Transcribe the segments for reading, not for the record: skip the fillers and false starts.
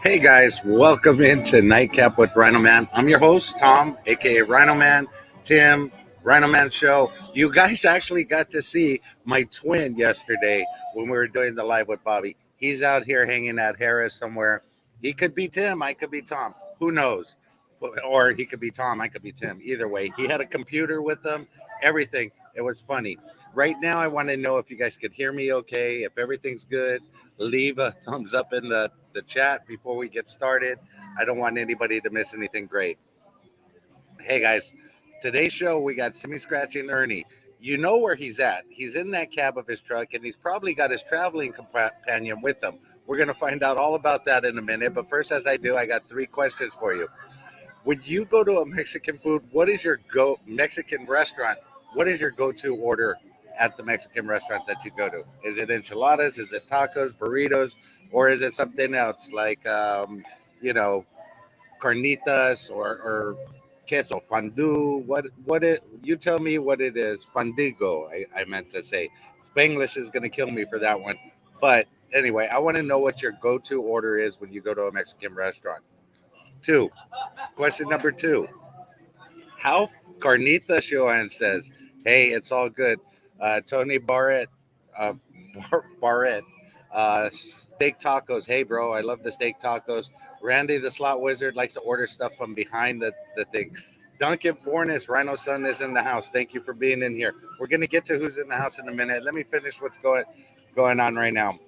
Hey guys, welcome into Nightcap with RhinoMan. I'm your host, Tom, aka RhinoMan, Tim, RhinoMan Show. You guys actually got to see my twin yesterday when we were doing the live with Bobby. He's out here hanging at Harris somewhere. He could be Tim, I could be Tom. Who knows? Or he could be Tom, I could be Tim. Either way, he had a computer with him, everything. It was funny. Right now, I want to know if you guys could hear me okay, if everything's good. Leave a thumbs up in the chat before we get started. I don't want anybody to miss anything great. Hey guys, today's show we got Semi Scratching Ernie. You know where he's at. He's in that cab of his truck and he's probably got his traveling companion with him. We're going to find out all about that in a minute. But first, as I do, I got three questions for you. When you go to a Mexican food, what is your go Mexican restaurant? What is your go-to order at the Mexican restaurant that you go to? Is it enchiladas? Is it tacos, burritos, or is it something else like you know carnitas or queso fondue? What it? You tell me what it is. Fandigo, I meant to say. Spanglish is going to kill me for that one. But anyway, I want to know what your go-to order is when you go to a Mexican restaurant. Two. Question number two. How Carnita Joanne says, "Hey, it's all good." Tony uh, Barrett, steak tacos. Hey, bro, I love the steak tacos. Randy, the slot wizard, likes to order stuff from behind the thing. Duncan Fornes, Rhino Son is in the house. Thank you for being in here. We're gonna get to who's in the house in a minute. Let me finish what's going on right now.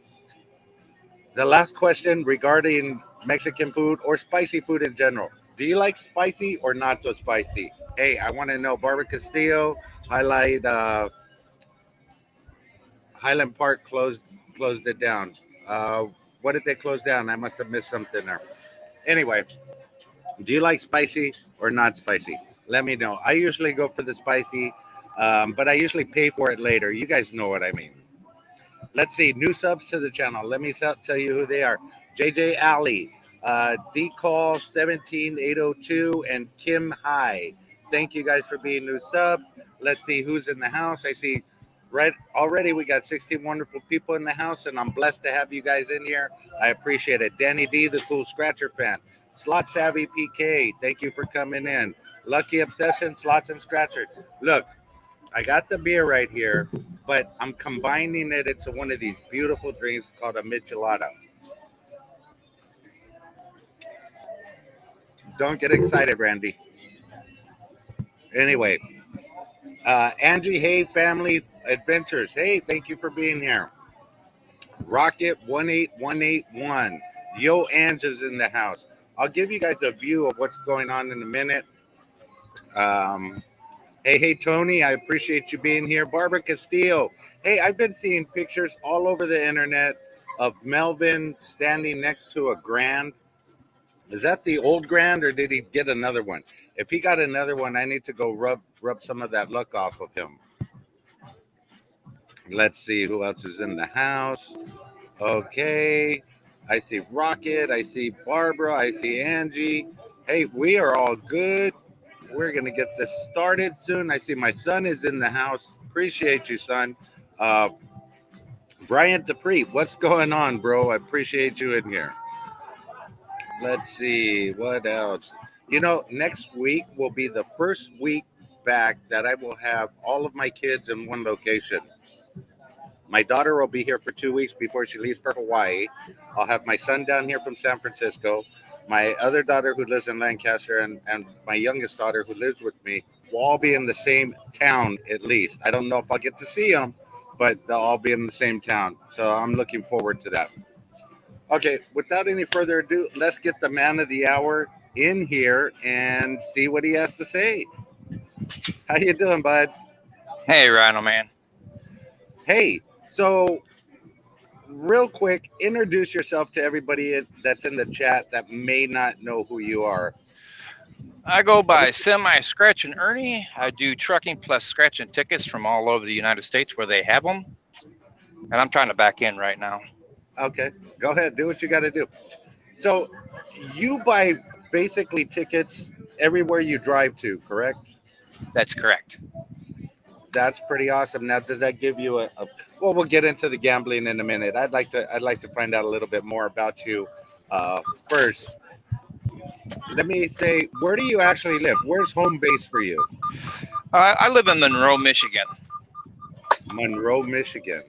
The last question regarding Mexican food or spicy food in general. Do you like spicy or not so spicy? Hey, I want to know. Barbara Castillo, highlight Highland Park closed it down. What did they close down? I must have missed something there. Anyway, do you like spicy or not spicy? Let me know. I usually go for the spicy, but I usually pay for it later. You guys know what I mean. Let's see, new subs to the channel. Let me tell you who they are. JJ Alley, Decall 17802, and Kim High. Thank you guys for being new subs. Let's see who's in the house. I see right already we got 16 wonderful people in the house, and I'm blessed to have you guys in here. I appreciate it. Danny D, the cool scratcher fan. Slot Savvy PK, thank you for coming in. Lucky Obsession, Slots and Scratchers. Look, I got the beer right here, but I'm combining it into one of these beautiful drinks called a michelada. Don't get excited, Randy. Anyway, Angie Hay Family Adventures. Hey, thank you for being here. Rocket 18181. Yo, Ange is in the house. I'll give you guys a view of what's going on in a minute. Um, hey, Tony, I appreciate you being here. Barbara Castillo. Hey, I've been seeing pictures all over the internet of Melvin standing next to a Grand. Is that the old Grand or did he get another one? If he got another one, I need to go rub some of that look off of him. Let's see who else is in the house. Okay. I see Rocket. I see Barbara. I see Angie. Hey, we are all good. We're going to get this started soon. I see my son is in the house. Appreciate you, son. Uh, Brian Dupree, what's going on, bro? I appreciate you in here. Let's see what else. Next week will be the first week back that I will have all of my kids in one location. My daughter will be here for 2 weeks before she leaves for Hawaii. I'll have my son down here from San Francisco. My other daughter who lives in Lancaster and my youngest daughter who lives with me will all be in the same town at least. I don't know if I'll get to see them, but they'll all be in the same town. So I'm looking forward to that. Okay, without any further ado, let's get the man of the hour in here and see what he has to say. How you doing, bud? Hey, Rhino Man. Hey, so real quick, introduce yourself to everybody that's in the chat that may not know who you are. I go by Semi Scratch and Ernie. I do trucking plus scratching tickets from all over the United States where they have them. And I'm trying to back in right now. Okay, go ahead, do what you got to do. So you buy basically tickets everywhere you drive to, correct? That's correct. That's pretty awesome. Now, does that give you a? Well, we'll get into the gambling in a minute. I'd like to find out a little bit more about you. First, let me say, where do you actually live? Where's home base for you? I live in Monroe, Michigan. Monroe, Michigan.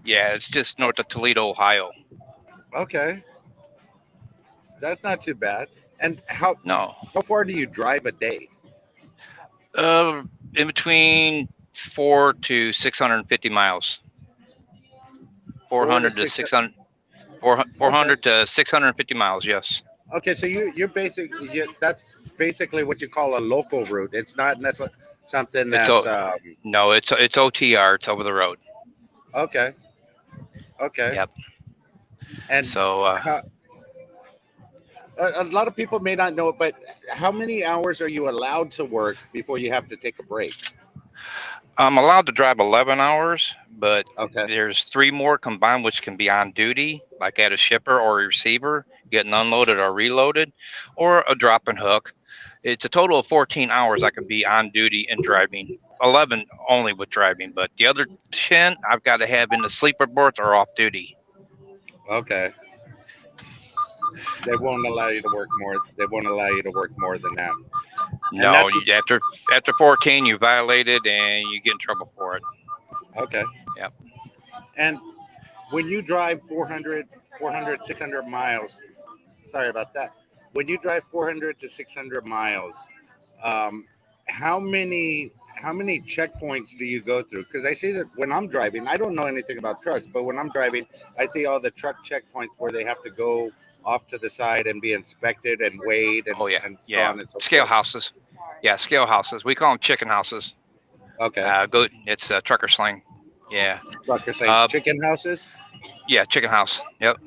Yeah, it's just north of Toledo, Ohio. Okay, that's not too bad. And how No, how far do you drive a day? uh, in between 400 to 650 miles. Four Four to hundred to six. 600, Okay. 400 to 650 miles. Yes. Okay, so that's basically what you call a local route. It's not necessarily something It's that's no, it's OTR. It's over the road. okay. Okay, Yep. and So how, a lot of people may not know it, but how many hours are you allowed to work before you have to take a break? I'm allowed to drive 11 hours, but Okay, there's three more combined, which can be on duty, like at a shipper or a receiver, getting unloaded or reloaded, or a drop and hook. It's a total of 14 hours I can be on duty and driving. 11 only with driving, but the other 10 I've got to have in the sleeper berth or off duty. okay. They won't allow you to work more. They won't allow you to work more than that. And No, that's after 14 you violated and you get in trouble for it. okay. Yep. And when you drive 600 miles, sorry about that. When you drive 400 to 600 miles, um, how many checkpoints do you go through? Because I see that when I'm driving, I don't know anything about trucks, but when I'm driving, I see all the truck checkpoints where they have to go off to the side and be inspected and weighed Oh yeah, and so yeah. on and so Scale forth. houses. Yeah, scale houses. We call them chicken houses. Okay, It's trucker slang. Yeah. trucker saying Uh, chicken houses. yeah, chicken house. Yep.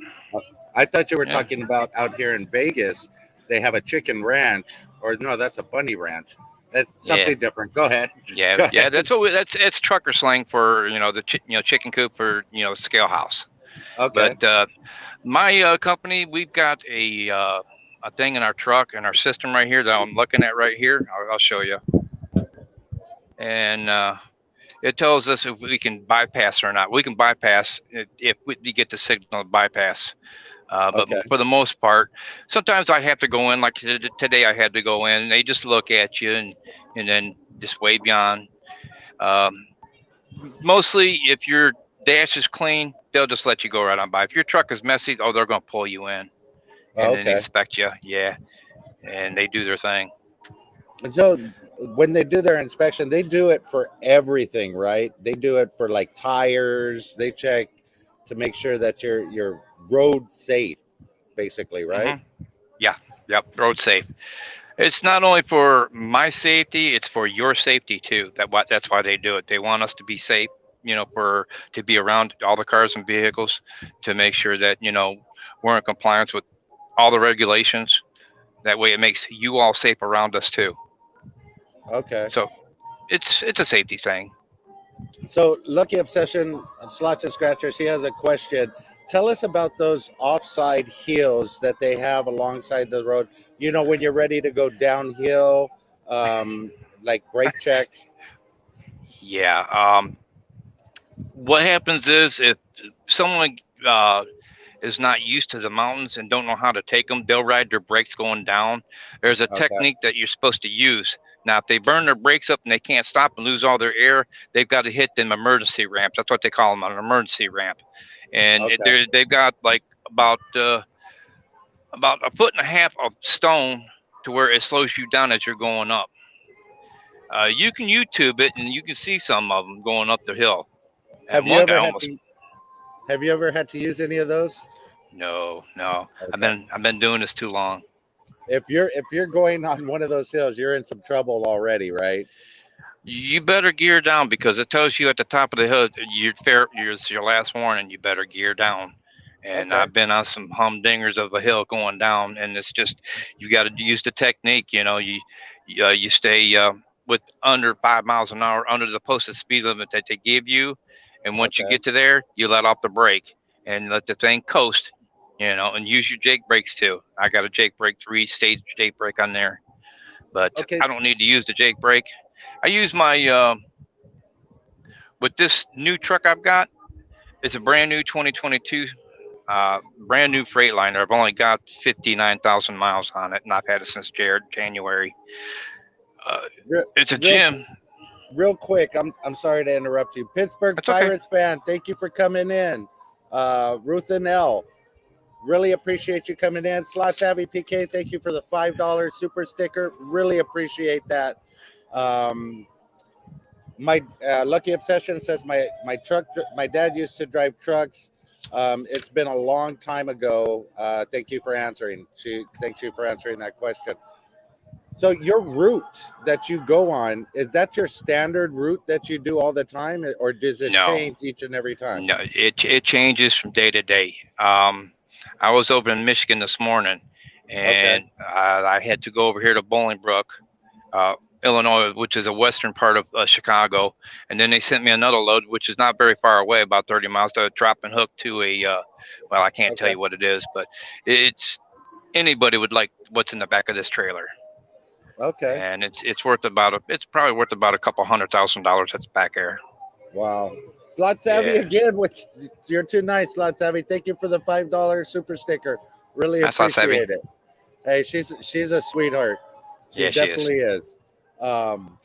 I thought you were Yeah. talking about out here in Vegas. They have a chicken ranch, or no, that's a bunny ranch. That's Yeah. something different. Go ahead. Yeah. Go Yeah. ahead. It's trucker slang for the chicken coop for scale house. Okay. But my company, we've got a thing in our truck in our system right here that I'm looking at right here. I'll show you. And it tells us if we can bypass or not. We can bypass if we get the signal to bypass. But Okay. for the most part, sometimes I have to go in. Like today, I had to go in. And they just look at you and then just wave you on. Um, Mostly, if your dash is clean, they'll just let you go right on by. If your truck is messy, oh, they're going to pull you in and then Okay. inspect you. Yeah, and they do their thing. So when they do their inspection, they do it for everything, right? They do it for like tires. They check to make sure that you're road safe, basically, right? Hmm. Yeah, yep, road safe. It's not only for my safety; it's for your safety too. That's why they do it. They want us to be safe. For to be around all the cars and vehicles to make sure that we're in compliance with all the regulations. That way, it makes you all safe around us too. Okay. So it's a safety thing. So Lucky Obsession Slots and Scratchers, he has a question. Tell us about those offside heels that they have alongside the road. When you're ready to go downhill, like brake checks. Yeah. What happens is if someone is not used to the mountains and don't know how to take them, they'll ride their brakes going down. There's a Okay. technique that you're supposed to use. Now, if they burn their brakes up and they can't stop and lose all their air, they've got to hit them emergency ramps. That's what they call them, an emergency ramp. And Okay. they've got like about a foot and a half of stone to where it slows you down as you're going up. You can YouTube it and you can see some of them going up the hill. Have And you one guy ever had almost to have you ever had to use any of those? no. Okay. I've been doing this too long. If you're going on one of those hills, you're in some trouble already, right? You better gear down because it tells you at the top of the hill it's your last warning. You better gear down. And Okay. I've been on some humdingers of a hill going down, and it's just you got to use the technique. You stay with under 5 miles an hour under the posted speed limit that they give you, and once you Okay. get to there, you let off the brake and let the thing coast. And use your Jake brakes too. I got a Jake brake 3-stage Jake brake on there, but Okay. I don't need to use the Jake brake. I use my with this new truck I've got, it's a brand new 2022, brand new Freightliner. I've only got 59,000 miles on it, and I've had it since January. Uh, Real, it's a real, gym. real quick. I'm sorry to interrupt you. Pittsburgh That's okay. Pirates fan, thank you for coming in. Ruth and L, really appreciate you coming in. Slot Savvy PK, thank you for the $5 super sticker. Really appreciate that. My Lucky Obsession says my dad used to drive trucks. It's been a long time ago. Thank you for answering. Thanks you for answering that question. So your route that you go on, is that your standard route that you do all the time, or does it No, change each and every time? no, it changes from day to day. I was over in Michigan this morning, Okay. and I had to go over here to Bolingbrook, uh, Illinois, which is a western part of Chicago, and then they sent me another load, which is not very far away, about 30 miles, to drop and hook to a. Well, I can't tell Okay. you what it is, but it's anybody would like what's in the back of this trailer, Okay. and it's probably worth about a couple $100,000 that's back there. Wow. Slot Savvy Yeah, again. You're too nice, Slot Savvy. Thank you for the $5 super sticker. Really that's not savvy. appreciate it. Hey, she's a sweetheart. She Yeah, she is. definitely is. Um,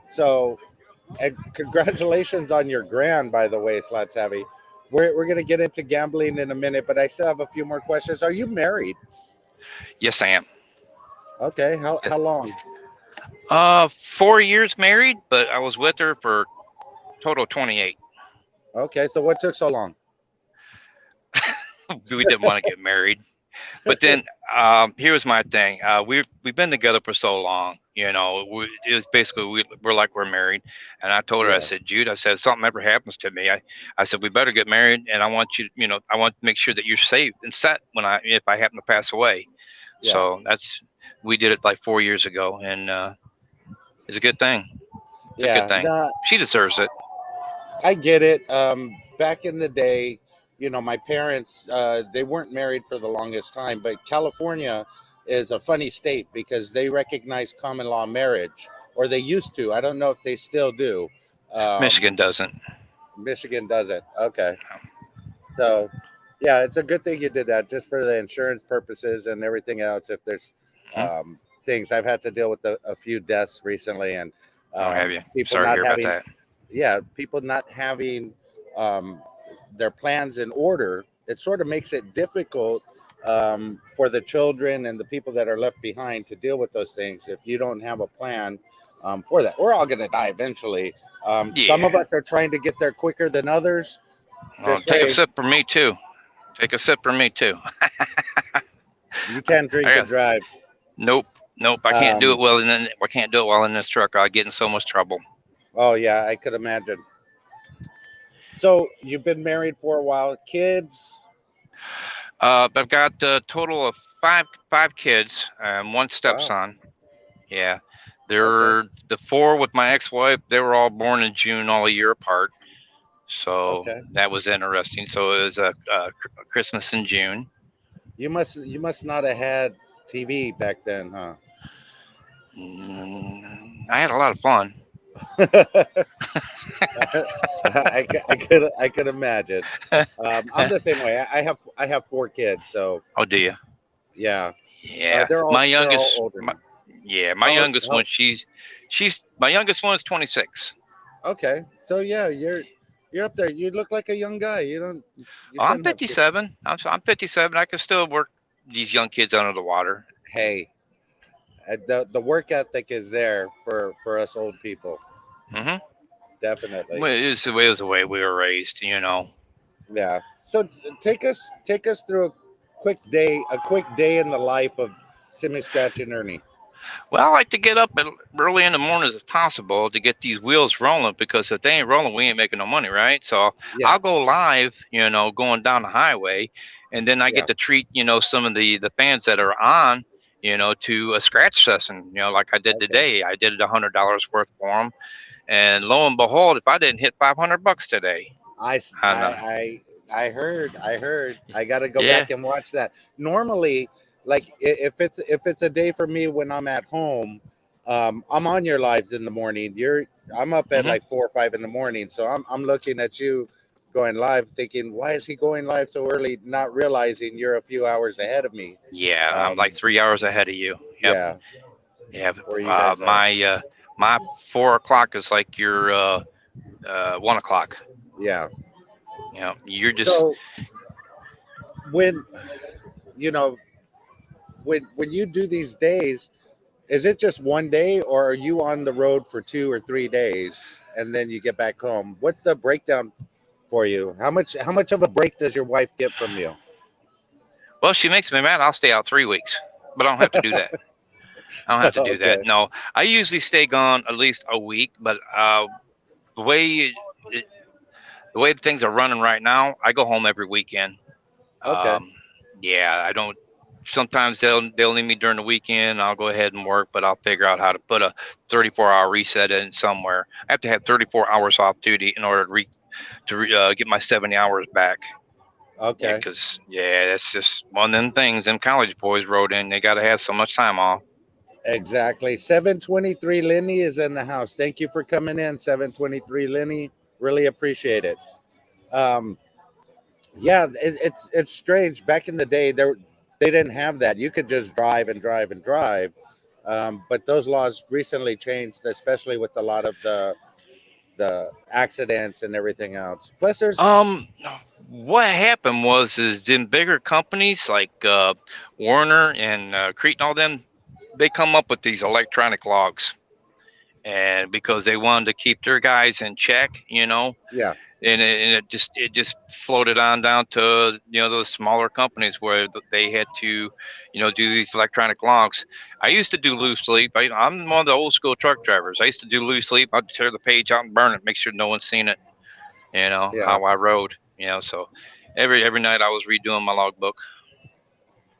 so, and congratulations on your grand, by the way, Slot Savvy. We're gonna get into gambling in a minute, but I still have a few more questions. Are you married? Yes, I am. Okay. How long? 4 years married, but I was with her for total 28. Okay. So what took so long? We didn't want to get married. But then here's my thing. We've been together for so long. It was basically we're like we're married. And I told her, I Yeah. said, Jude, I said, if something ever happens to me, I said we better get married, and I want you, I want to make sure that you're safe and set if I happen to pass away. Yeah. So we did it like 4 years ago, and it's a good thing. It's a good Yeah. thing. No, She deserves it. I get it. Back in the day, my parents, they weren't married for the longest time, but California is a funny state because they recognize common law marriage, or they used to. I don't know if they still do. Michigan Um, doesn't. Michigan doesn't. Okay. So, yeah, it's a good thing you did that just for the insurance purposes and everything else. If there's Hmm. things, I've had to deal with a few deaths recently, and I'll have you. people Sorry to not hear about having, that. yeah, people not having um, their plans in order. It sort of makes it difficult for the children and the people that are left behind to deal with those things if you don't have a plan for that. We're all going to die eventually. Some of Yeah. us are trying to get there quicker than others. Well, Just take a saying, sip for me too. Take a sip for me too. you can't I drink and got drive. nope, nope. I can't do it Um, well, and then I can't do it well in this truck. I get in so much trouble. oh yeah, I could imagine. So you've been married for a while. Kids? I've got a total of five kids and one Wow. stepson. Yeah, Okay. they're the four with my ex-wife. They were all born in June, all a year apart. So Okay. that was interesting. So it was a Christmas in June. You must not have had TV back then, huh? I had a lot of fun. I could imagine. I'm the same way. I have four kids, so Oh, do you? yeah. Yeah, They're all older now. yeah, my How, youngest how one. She's my youngest one is 26. okay. So yeah, you're up there. You look like a young guy. You Oh, I'm shouldn't have kids. 57. I'm 57. I can still work these young kids under the water. Hey, the work ethic is there for us old people. Hmm. Definitely. Well, it was the way we were raised. Yeah. So take us through a quick day in the life of Simi Scratch and Ernie. Well, I like to get up early in the mornings as possible to get these wheels rolling, because if they ain't rolling, we ain't making no money, right? So Yeah. I'll go live, going down the highway, and then I Yeah. get to treat, some of the fans that are on, to a scratch session, like I did Okay. today. I did $100 worth for them, and lo and behold, if I didn't hit $500 today, I I I know. I I heard. I heard. I got to go Yeah. back and watch that. Normally, like if it's a day for me when I'm at home, I'm on your lives in the morning. I'm up at Hmm. like 4 or 5 in the morning, so I'm looking at you going live, thinking, why is he going live so early? Not realizing you're a few hours ahead of me. Yeah, I'm like Um, 3 hours ahead of you. Yep. yeah, Yeah. where you guys are. My 4 o'clock is like your 1 o'clock. Yeah. You know, you're just So when you know when you do these days, is it just one day, or are you on the road for 2 or 3 days and then you get back home? What's the breakdown for you? How much of a break does your wife get from you? well, she makes me mad. I'll stay out 3 weeks, but I don't have to do that. I don't have to do that. Okay. No, I usually stay gone at least a week, but the way it, the way things are running right now, I go home every weekend. Okay. Um, yeah, I don't. Sometimes they'll need me during the weekend. I'll go ahead and work, but I'll figure out how to put a 34-hour reset in somewhere. I have to have 34 hours off duty in order to get my 70 hours back. Yeah, Okay. because yeah, that's just one of them things. Them college boys wrote in. They got to have so much time off. Exactly. 723 Lenny is in the house. Thank you for coming in, 723 Lenny. Really appreciate it. Um, yeah, it's strange. Back in the day, they didn't have that. You could just drive and drive and drive. But those laws recently changed, especially with a lot of the accidents and everything else. Plus, there's Um, what happened was is in bigger companies like Warner and Crete and all them, they come up with these electronic logs, and because they wanted to keep their guys in check, yeah. and it just floated on down to those smaller companies where they had to do these electronic logs. I used to do loose leaf. I'm one of the old school truck drivers. I used to do loose leaf. I'd tear the page out and burn it, make sure no one's seen it. Yeah. How I rode. So every night I was redoing my logbook.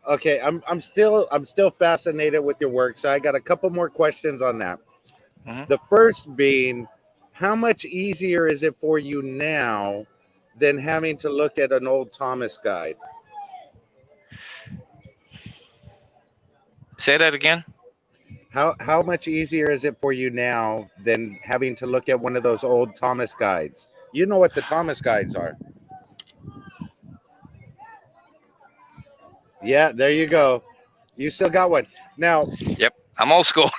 Okay, I'm still fascinated with your work, so I got a couple more questions on that. Hmm. The first being, how much easier is it for you now than having to look at an old Thomas guide? Say that again. How much easier is it for you now than having to look at one of those old Thomas guides? You know what the Thomas guides are. Yeah, there you go. You still got one. Now, Yep, I'm old school.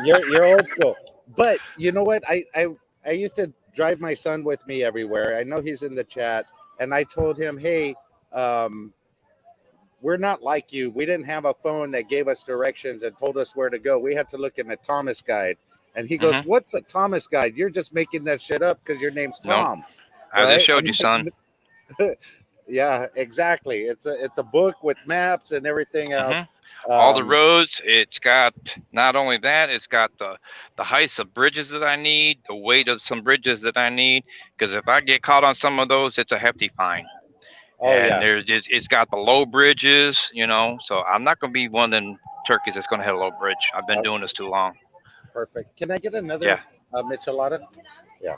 you're old school. But you know what? I used to drive my son with me everywhere. I know he's in the chat, and I told him, "Hey, um, we're not like you. We didn't have a phone that gave us directions and told us where to go. We had to look in the Thomas guide." And he goes, Hmm. "What's a Thomas guide? You're just making that shit up because your name's No, Tom." I just Right? showed I'm you, son. like, yeah, exactly. It's a book with maps and everything Hmm. else. All the Um, roads. It's got not only that, it's got the heights of bridges that I need, the weight of some bridges that I need. Because if I get caught on some of those, it's a hefty fine. oh And yeah, it's got the low bridges. So I'm not going to be one of them turkeys that's going to hit a low bridge. I've been uh, doing this too long. perfect. Can I get Yeah. another michelada? Yeah,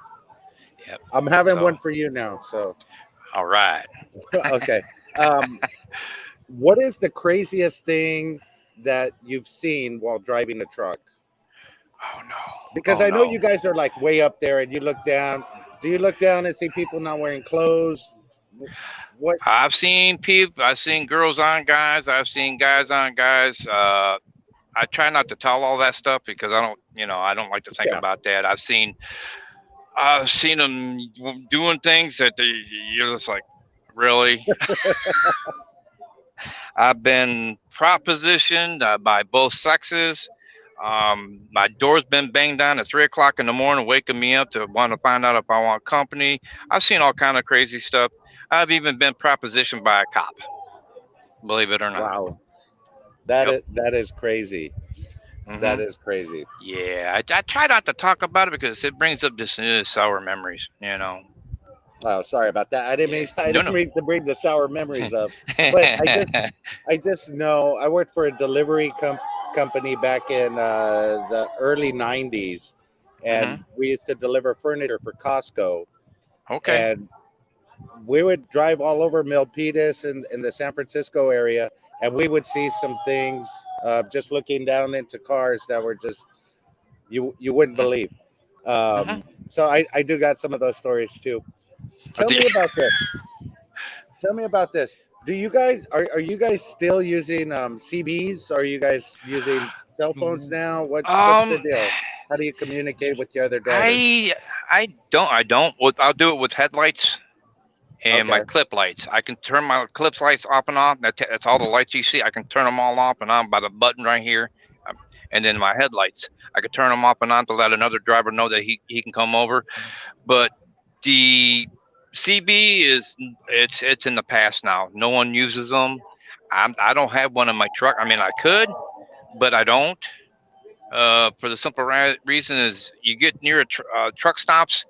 Yep. I'm having So one for you now. So all right. okay. Um, what is the craziest thing that you've seen while driving a truck? Oh no. Because Oh I know no. you guys are like way up there, and you look down. Do you look down and see people not wearing clothes? What? I've seen people. I've seen girls on guys. I've seen guys on guys. I try not to tell all that stuff because I don't like to think Yeah. about that. I've seen them doing things that you're just like, really? I've been propositioned by both sexes. My door's been banged down at 3 o'clock in the morning, waking me up to want to find out if I want company. I've seen all kind of crazy stuff. I've even been propositioned by a cop, believe it or not. Wow. That Yep. is crazy. That Hmm. is crazy. Yeah, I try not to talk about it because it brings up just sour memories. Oh, sorry about that. I didn't Yeah. mean I No, didn't no. mean to bring the sour memories up, but I just know I worked for a delivery company back in the early '90s, and Hmm. we used to deliver furniture for Costco, Okay. and we would drive all over Milpitas and in the San Francisco area, and we would see some things just looking down into cars that were just you wouldn't Mm. believe. So I do got some of those stories too. Tell me about this. Tell me about this. Do you guys are you guys still using CBs? Are you guys using cell phones now? What's the um, deal? How do you communicate with the other drivers? I don't. I'll do it with headlights and my Okay. clip lights. I can turn my clip lights off and on. That's all the lights you see. I can turn them all off and on by the button right here. Um, and then my headlights, I can turn them off and on to let another driver know that he can come over. But the CB it's in the past now. No one uses them. I don't have one in my truck. I mean, I could, but I don't. For the simple reason is you get near truck stops,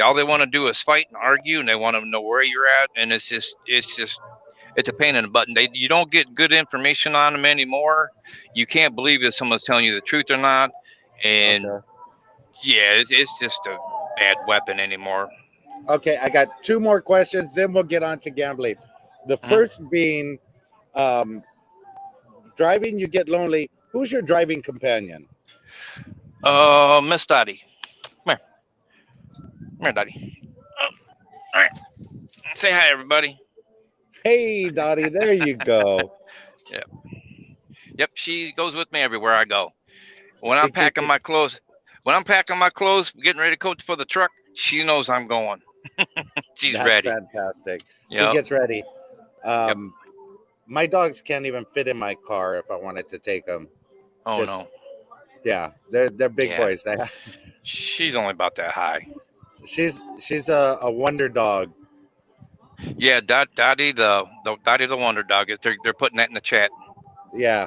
all they want to do is fight and argue, and they want to know where you're at, and it's a pain in the butt. You don't get good information on them anymore. You can't believe if someone's telling you the truth or not, and Okay. yeah, it's just a bad weapon anymore. Okay, I got two more questions, then we'll get on to gambling. The Hmm. first being um, driving, you get lonely. Who's your driving companion? Miss Dottie, come here, Dottie. Oh, all right, say hi, everybody. Hey, Dottie, there you go. Yep, yep, she goes with me everywhere I go. When She I'm keeps packing my clothes, getting ready to go for the truck, she knows I'm going. She's That's ready. fantastic. She Yep, gets ready. yep. Um, my dogs can't even fit in my car if I wanted to take them. Oh Just no, yeah, they're big yeah. boys. She's only about that high. She's a wonder dog. Yeah, Dottie the Wonder Dog. They're putting that in the chat. Yeah,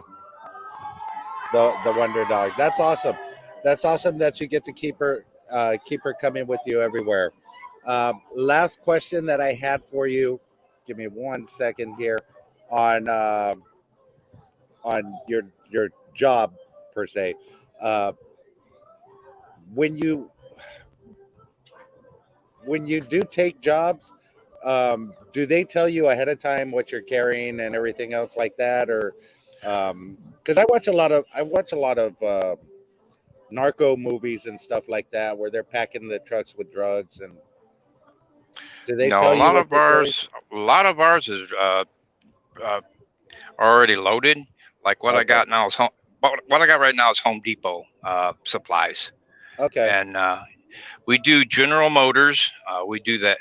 the wonder dog. That's awesome. That's awesome that you get to keep her coming with you everywhere. Last question that I had for you. Give me 1 second here on your job per se. Uh, when you when you do take jobs, do they tell you ahead of time what you're carrying and everything else like that, or because I watch a lot of narco movies and stuff like that where they're packing the trucks with drugs, and do they No, tell you what you're carrying? a lot of ours is uh, already loaded. Like what I Okay, got now is home. What I got right now is Home Depot supplies, okay, and we do General Motors. We do that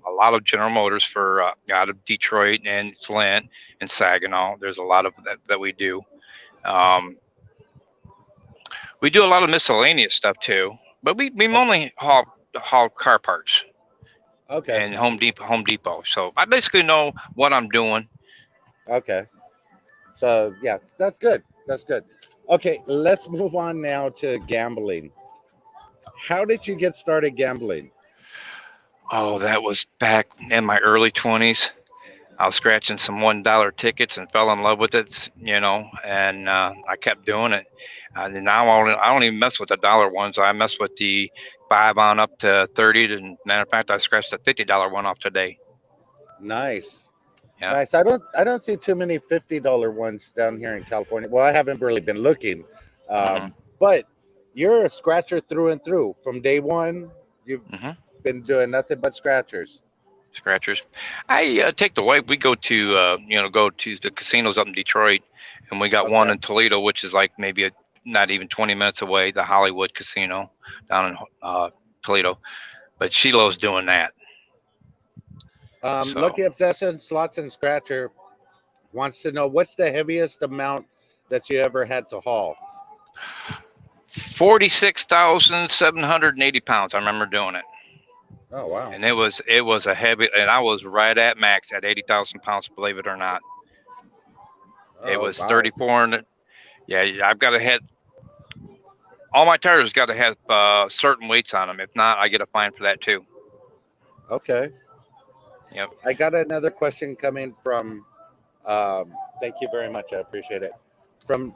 a lot of General Motors for out of Detroit and Flint and Saginaw. There's a lot of that we do. Um, we do a lot of miscellaneous stuff too, but we mainly haul car parts okay, and Home Depot. So I basically know what I'm doing. okay. So yeah, that's good. That's good. Okay, let's move on now to gambling. How did you get started gambling? Oh, that was back in my early 20s. I was scratching some $1 tickets and fell in love with it, and I kept doing it. And now I don't even mess with the dollar ones. I mess with the 5 on up to 30. And matter of fact, I scratched the $50 one off today. Nice. Yeah. Nice. I don't see too many $50 ones down here in California. Well, I haven't really been looking. Hmm. But you're a scratcher through and through. From day one, you've Hmm. been doing nothing but scratchers. Scratchers. I take the wife. We go to the casinos up in Detroit, and we got one Okay. in Toledo, which is like maybe not even 20 minutes away, the Hollywood Casino down in Toledo. But she loves doing that. So Lucky Obsession, Slots and Scratcher wants to know what's the heaviest amount that you ever had to haul? 46,780 pounds. I remember doing it, Oh, wow. and it was a heavy, and I was right at max at 80,000 pounds. Believe it or not, it Oh, was wow. 34. And yeah, I've got to have all my tires got to have certain weights on them. If not, I get a fine for that too. Okay. Yep. I got another question coming from, thank you very much. I appreciate it. From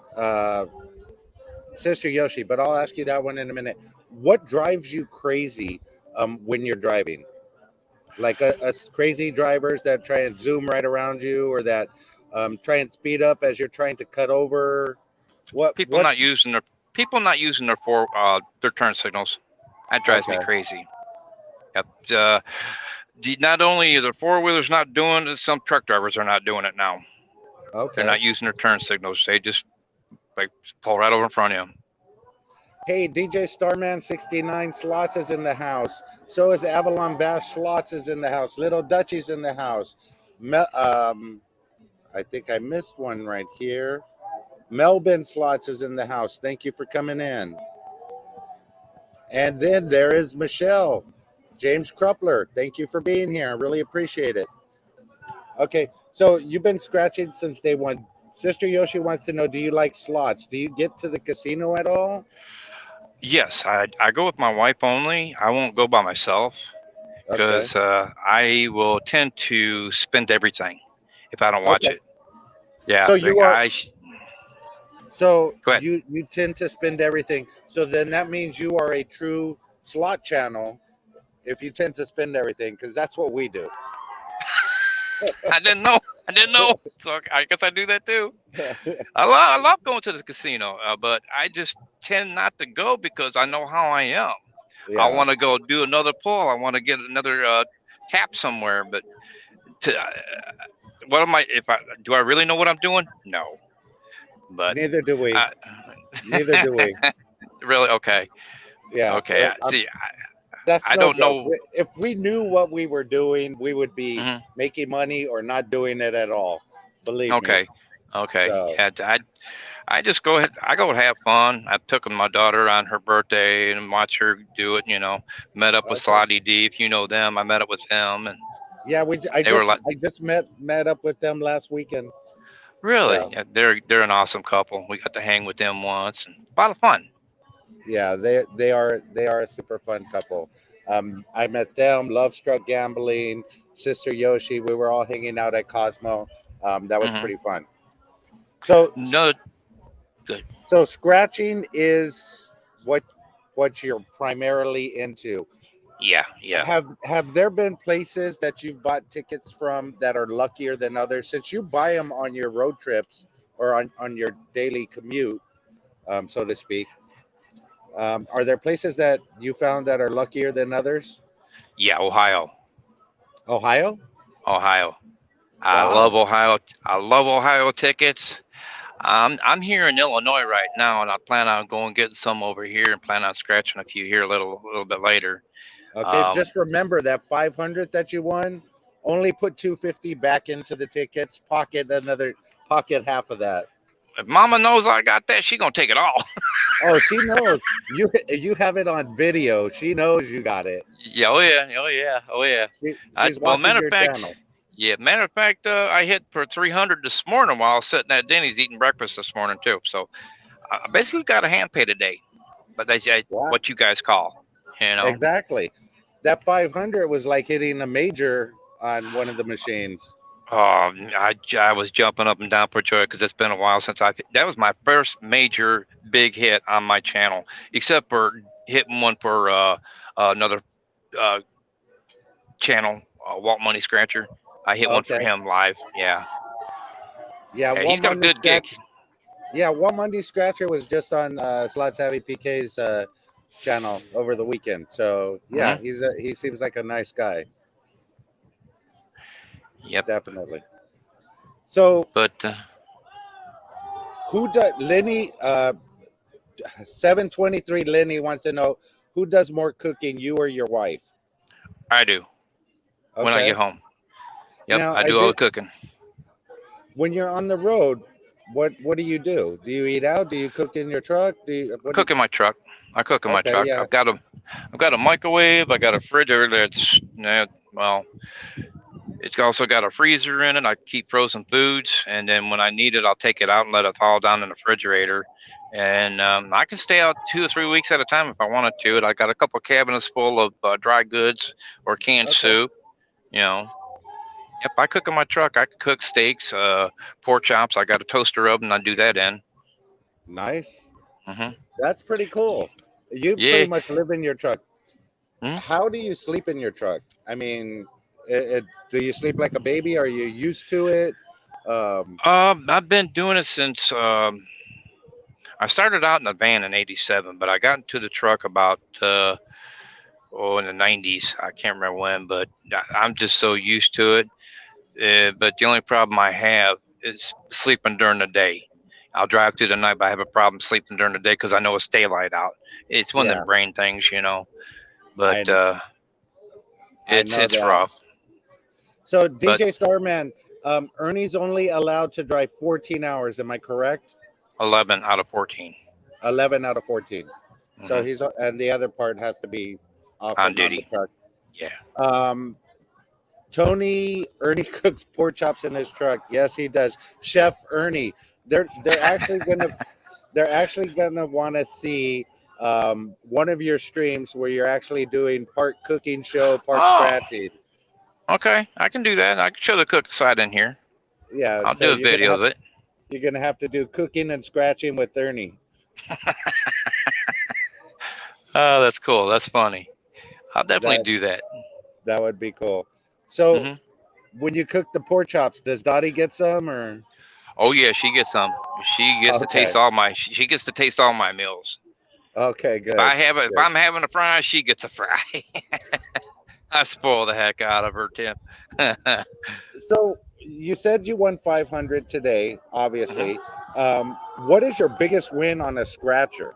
Sister Yoshi, but I'll ask you that one in a minute. What drives you crazy when you're driving? Like crazy drivers that try and zoom right around you, or that try and speed up as you're trying to cut over. What? People What? not using their People not using their turn signals. That drives me Okay. crazy. Yep. Not only are the four-wheelers not doing it, some truck drivers are not doing it now. They're Okay. not using their turn signals. They just like pull right over in front of you. Hey, DJ Starman 69 Slots is in the house. So is Avalon Bash Slots is in the house. Little Dutchie's in the house. I think I missed one right here. Melbourne Slots is in the house. Thank you for coming in. And then there is Michelle. James Krupler. Thank you for being here. I really appreciate it. Okay, so you've been scratching since day one. Sister Yoshi wants to know, do you like slots? Do you get to the casino at all? Yes, I go with my wife only. I won't go by myself Okay. because I will tend to spend everything if I don't watch Okay. it. Yeah, So like you are so go ahead. you tend to spend everything. So then that means you are a true slot channel if you tend to spend everything, because that's what we do. I didn't know. I didn't know. So I guess I do that too. I love going to the casino, but I just tend not to go because I know how I am. I Yeah. want to go do another pull. I want to get another tap somewhere. But what am I? If I do, I really know what I'm doing? No. But Neither do we. uh, Neither do we. really, okay, Yeah. okay. See, That's I no don't joke. know. If we knew what we were doing, we would be Mhm. making money or not doing it at all. Believe me. Okay, okay. So, Yeah, I just go ahead. I go have fun. I took my daughter on her birthday and watch her do it. Met up with okay. Slotty D. If you know them, I met up with them, and Yeah, I they were just like, I just met up with them last weekend. really, Yeah. yeah, they're an awesome couple. We got to hang with them once, and a lot of fun. Yeah, they are a super fun couple. I met them, Love Struck Gambling, Sister Yoshi. We were all hanging out at Cosmo. That was Hmm pretty fun. So No, good. so scratching is what you're primarily into. Yeah, yeah. Have there been places that you've bought tickets from that are luckier than others? Since you buy them on your road trips or on your daily commute, so to speak. Are there places that you found that are luckier than others? Yeah, Ohio, Ohio? Ohio. I love Wow. Ohio. I love Ohio tickets. I'm here in Illinois right now, and I plan on going getting some over here, and plan on scratching a few here a little bit later. Okay, Um, just remember that 500 that you won, only put 250 back into the tickets, pocket half of that. if Mama knows I got that, she gonna take it all. Oh, she knows. You have it on video. She knows you got it. Yeah, oh yeah, oh yeah, oh yeah. She's Well, watching your channel. matter of fact, I hit for 300 this morning while I was sitting at Denny's eating breakfast this morning too. So I basically got a hand pay today, but that's Wow. what you guys call, you know. Exactly. That 500 was like hitting a major on one of the machines. I was jumping up and down for joy because it's been a while since that was my first major big hit on my channel, except for hitting one for another uh, channel, Walt Money Scratcher. I hit one for Okay. him live. Yeah, Yeah, yeah, he's got a good gig. One Monday Scratcher was just on Slot Savvy PK's channel over the weekend. So yeah, Hmm he seems like a nice guy, Yep, definitely. So but who does Lenny 723 Lenny wants to know who does more cooking, you or your wife? I do when I get Okay. home. Yep, Now I I do all the did cooking. when you're on the road, what do you do? Do you eat out? Do you cook in your truck? I cook in my truck. I cook in my Okay, truck. yeah. I've got a microwave. I got a refrigerator that's well, it's also got a freezer in it. I keep frozen foods, and then when I need it, I'll take it out and let it thaw down in the refrigerator. And I can stay out 2 or 3 weeks at a time if I wanted to. And I got a couple cabinets full of dry goods or canned Okay. soup. You know, Yep, I cook in my truck. I can cook steaks, pork chops. I got a toaster oven. I do that in. Nice. Hmm That's pretty cool. You pretty Yeah. much live in your truck. Mhm. How do you sleep in your truck? I mean, do you sleep like a baby? Are you used to it? Um, I've been doing it since I started out in a van in '87, but I got into the truck about in the 90s. I can't remember when, but I'm just so used to it. But the only problem I have is sleeping during the day. I'll drive through the night, but I have a problem sleeping during the day because I know it's daylight out. It's one of Yeah, them brain things, you know. I But I know it's that. rough. So But DJ Starman, Ernie's only allowed to drive 14 hours. Am I correct? 11 out of 14. 11 out of 14. So Hmm. he's and the other part has to be off On and on the duty. truck. Yeah. Um, Tony Ernie cooks pork chops in his truck. Yes, he does. Chef Ernie. They're actually gonna want to see one of your streams where you're actually doing part cooking show, part Oh, scratching. okay. I can do that. I can show the cook side in here. Yeah, I'll so do a video of it. you're gonna have to do cooking and scratching with Ernie. Oh, that's cool. That's funny. I'll definitely That do that. that would be cool. So Hmm. when you cook the pork chops, does Dottie get some or Oh yeah, she gets some. She gets to okay? taste all my. She gets to taste all my meals. Okay, If good. if I'm having a fry, she gets a fry. I spoil the heck out of her, Tim. So you said you won 500 today, Hmm. obviously. What is your biggest win on a scratcher?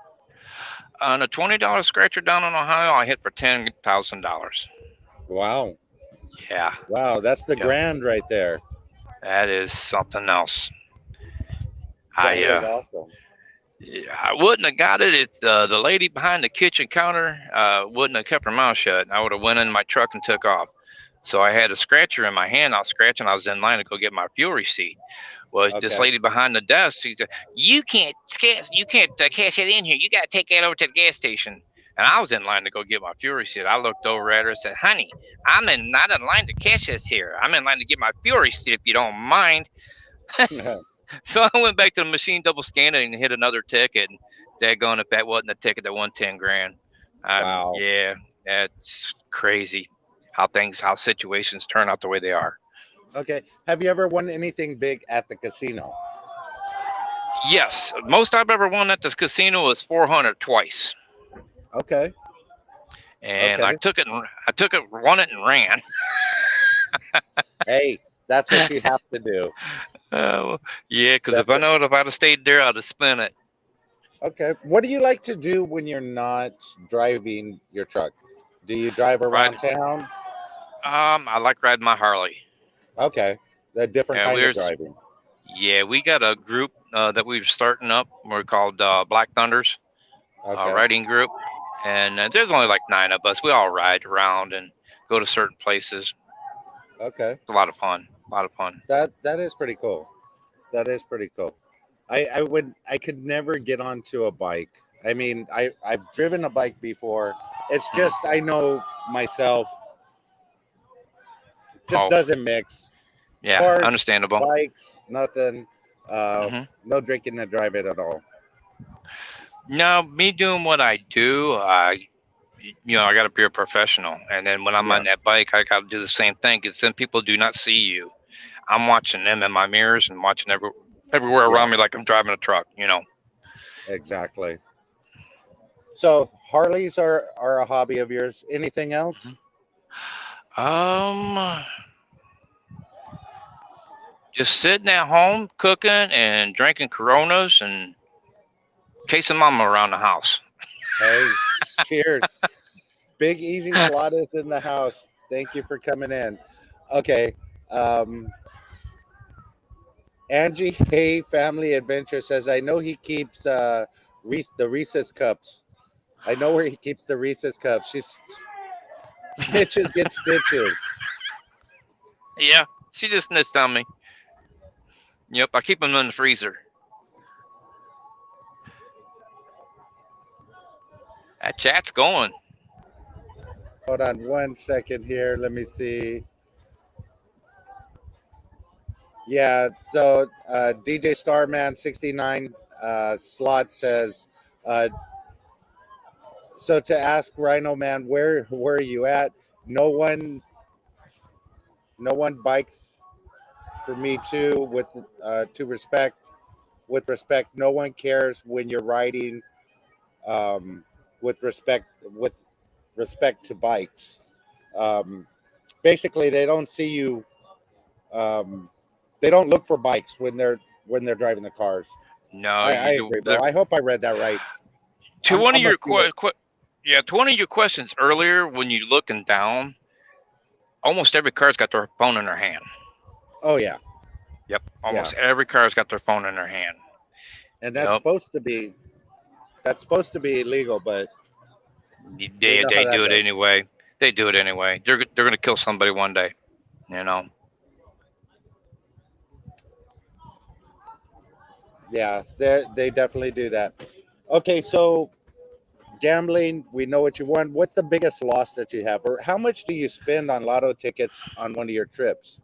On a $20 scratcher down in Ohio, I hit for $10,000. Wow, Yeah, wow, that's the yep, grand right there. that is something else. That I is awesome. I wouldn't have got it if the lady behind the kitchen counter wouldn't have kept her mouth shut. I would have went in my truck and took off. So I had a scratcher in my hand. I was scratching. I was in line to go get my fuel receipt. Well, this Okay. lady behind the desk, she said, you can't cash it in here. You got to take that over to the gas station." And I was in line to go get my fuel receipt. I looked over at her and said, "Honey, not in line to cash this here. I'm in line to get my fuel receipt if you don't mind." So I went back to the machine, double scanned it, and hit another ticket. And daggone if that wasn't a ticket that won 10 grand. Wow. Yeah, that's crazy how situations turn out the way they are. Okay. Have you ever won anything big at the casino? Yes, most I've ever won at this casino was 400 twice, Okay. and Okay. I took it, won it, and ran. Hey, that's what you have to do. Oh, yeah, because That, if I'd have stayed there, I'd have spent it. okay. What do you like to do when you're not driving your truck? Do you drive around Ride. town? I like riding my Harley. Okay. A different And kind of driving. we got a group that we're starting up. We're called Black Thunders Okay. riding group, and there's only like 9 of us. We all ride around and go to certain places. Okay. It's a lot of fun. A lot of fun. That is pretty cool. That is pretty cool. I could never get onto a bike. I mean, I've driven a bike before. It's Mhm. just I know myself just Oh, doesn't mix. yeah, Cars, understandable. bikes, nothing. Hmm. No drinking and driving at all. No, me doing what I do, I got to be a professional. And then when I'm Yeah, on that bike, I got to do the same thing. Because then people do not see you. I'm watching them in my mirrors and watching everywhere yeah, around me like I'm driving a truck. You know. exactly. So Harleys are a hobby of yours. Anything else? Um, just sitting at home cooking and drinking Coronas and chasing mama around the house. Hey, cheers. Big Easy Slot is in the house. Thank you for coming in. Okay. Um, Angie Hay Family Adventure says, I know he keeps the Reese's cups. I know where he keeps the Reese's cups. She's snitches get stitches. Yeah, she just snitched on me. Yep, I keep them in the freezer. That chat's going. Hold on 1 second here. Let me see. Yeah, so DJ Starman 69 slot says, uh, so to ask Rhino Man, where are you at? No one no one bikes for me too to respect with respect. No one cares when you're riding with respect with respect to bikes. Basically, they don't see you. They don't look for bikes when they're driving the cars. No, I you agree, bro. I hope I read that right. to one of I'm a your to one of your questions earlier, when you're looking down, almost every car's got their phone in their hand. Oh yeah, Yep, yeah, almost every car's got their phone in their hand. and Yep, that's supposed to be illegal, but we they know how they that do it goes. anyway. They do it anyway. They're gonna kill somebody one day. You know. Yeah, they definitely do that. Okay, so gambling, we know what you won. What's the biggest loss that you have, or how much do you spend on lotto tickets on one of your trips?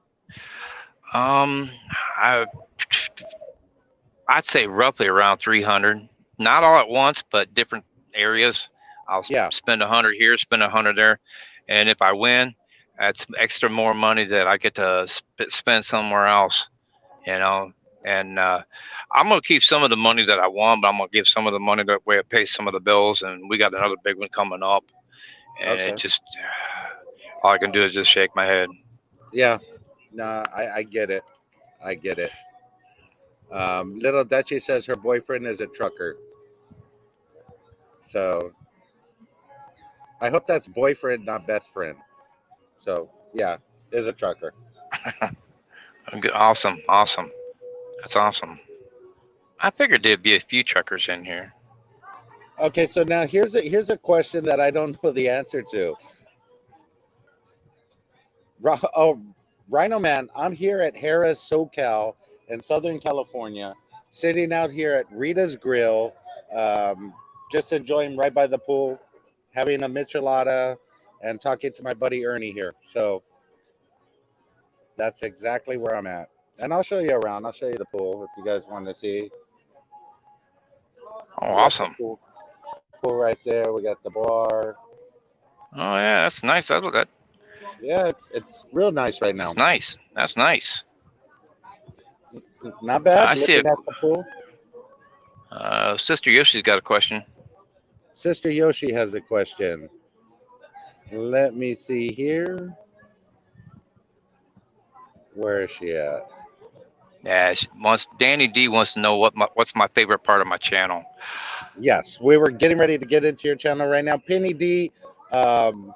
Um, I I'd say roughly around 300. Not all at once, but different areas. I'll Yeah. spend 100 here, spend 100 there, and if I win, that's extra more money that I get to spend somewhere else. You know, and I'm gonna keep some of the money that I won, but I'm gonna give some of the money that way it pays some of the bills. And we got another big one coming up, and it Okay. just all I can do is just shake my head. Yeah. No, I get it. I get it. Little Dutchie says her boyfriend is a trucker. So I hope that's boyfriend, not best friend. So yeah, is a trucker. Awesome, awesome. That's awesome. I figured there'd be a few truckers in here. Okay, so now here's a question that I don't know the answer to. Oh, Rhino Man, I'm here at Harris SoCal in Southern California, sitting out here at Rita's Grill, just enjoying right by the pool, having a michelada, and talking to my buddy Ernie here. So that's exactly where I'm at. And I'll show you around. I'll show you the pool if you guys want to see. Oh, We got the awesome. pool right there. We got the bar. Oh yeah, that's nice. Yeah, it's real nice right now. That's nice. That's nice. Not bad. I see Looking at the pool. Sister Yoshi's got a question. Sister Yoshi has a question. Let me see here. Where is she at? Yeah, Danny D wants to know what's my favorite part of my channel. Yes, we were getting ready to get into your channel right now. Penny D, um,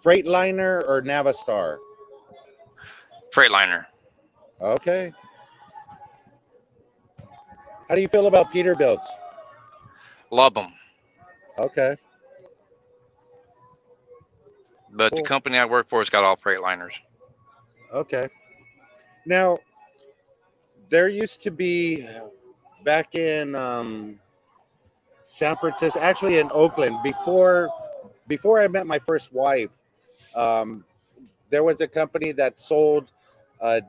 Freightliner or Navistar? Freightliner. Okay. How do you feel about Peterbilt's? Love them. Okay. But the Cool. company I work for has got all Freightliners. Okay. Now, there used to be back in San Francisco, actually in Oakland, before I met my first wife, um, there was a company that sold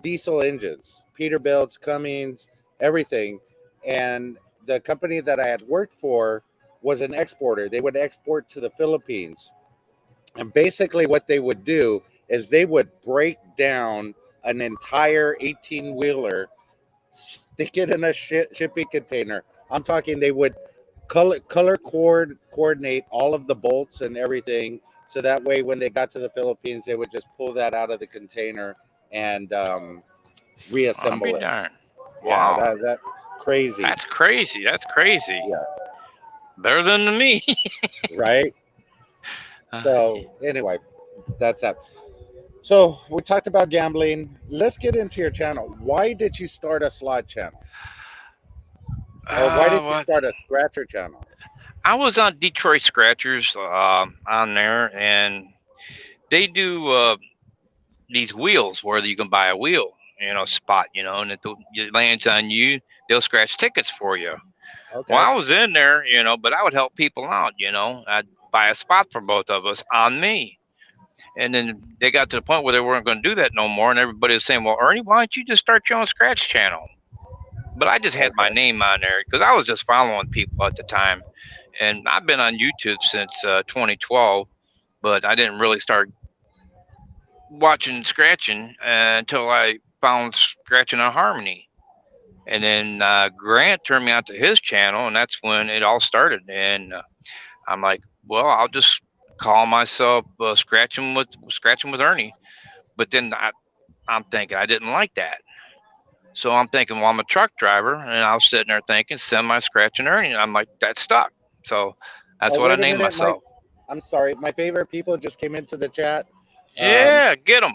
diesel engines, Peterbilt's, Cummins, everything. And the company that I had worked for was an exporter. They would export to the Philippines. And basically, what they would do is they would break down an entire 18 wheeler, stick it in a shipping container. I'm talking they would coordinate all of the bolts and everything, so that way when they got to the Philippines they would just pull that out of the container and I'll be reassemble it. darned. Yeah, Wow. that crazy. That's crazy. That's crazy. Yeah, Better than me. right. So anyway, that's that. So we talked about gambling. Let's get into your channel. Why did you start a slot channel, or why did you What? start a scratcher channel? I was on Detroit Scratchers on there, and they do these wheels where you can buy a wheel, spot, and it lands on you. They'll scratch tickets for you. Well, Okay. I was in there, but I would help people out. I'd buy a spot for both of us on me. And then they got to the point where they weren't going to do that no more, and everybody was saying, "Well, Ernie, why don't you just start your own scratch channel?" But I just had my Okay. name on there because I was just following people at the time, and I've been on YouTube since 2012, but I didn't really start watching scratching until I found Scratching on Harmony. And then Grant turned me on to his channel, and that's when it all started. And I'm like, well, I'll just call myself scratching with Ernie. But then I'm thinking I didn't like that. So I'm thinking, well, I'm a truck driver, and I was sitting there thinking, semi scratching Ernie. And I'm like, that's stuck. So that's Oh, what I wait a named minute, myself. I'm sorry. My favorite people just came into the chat. Um, Yeah, get them,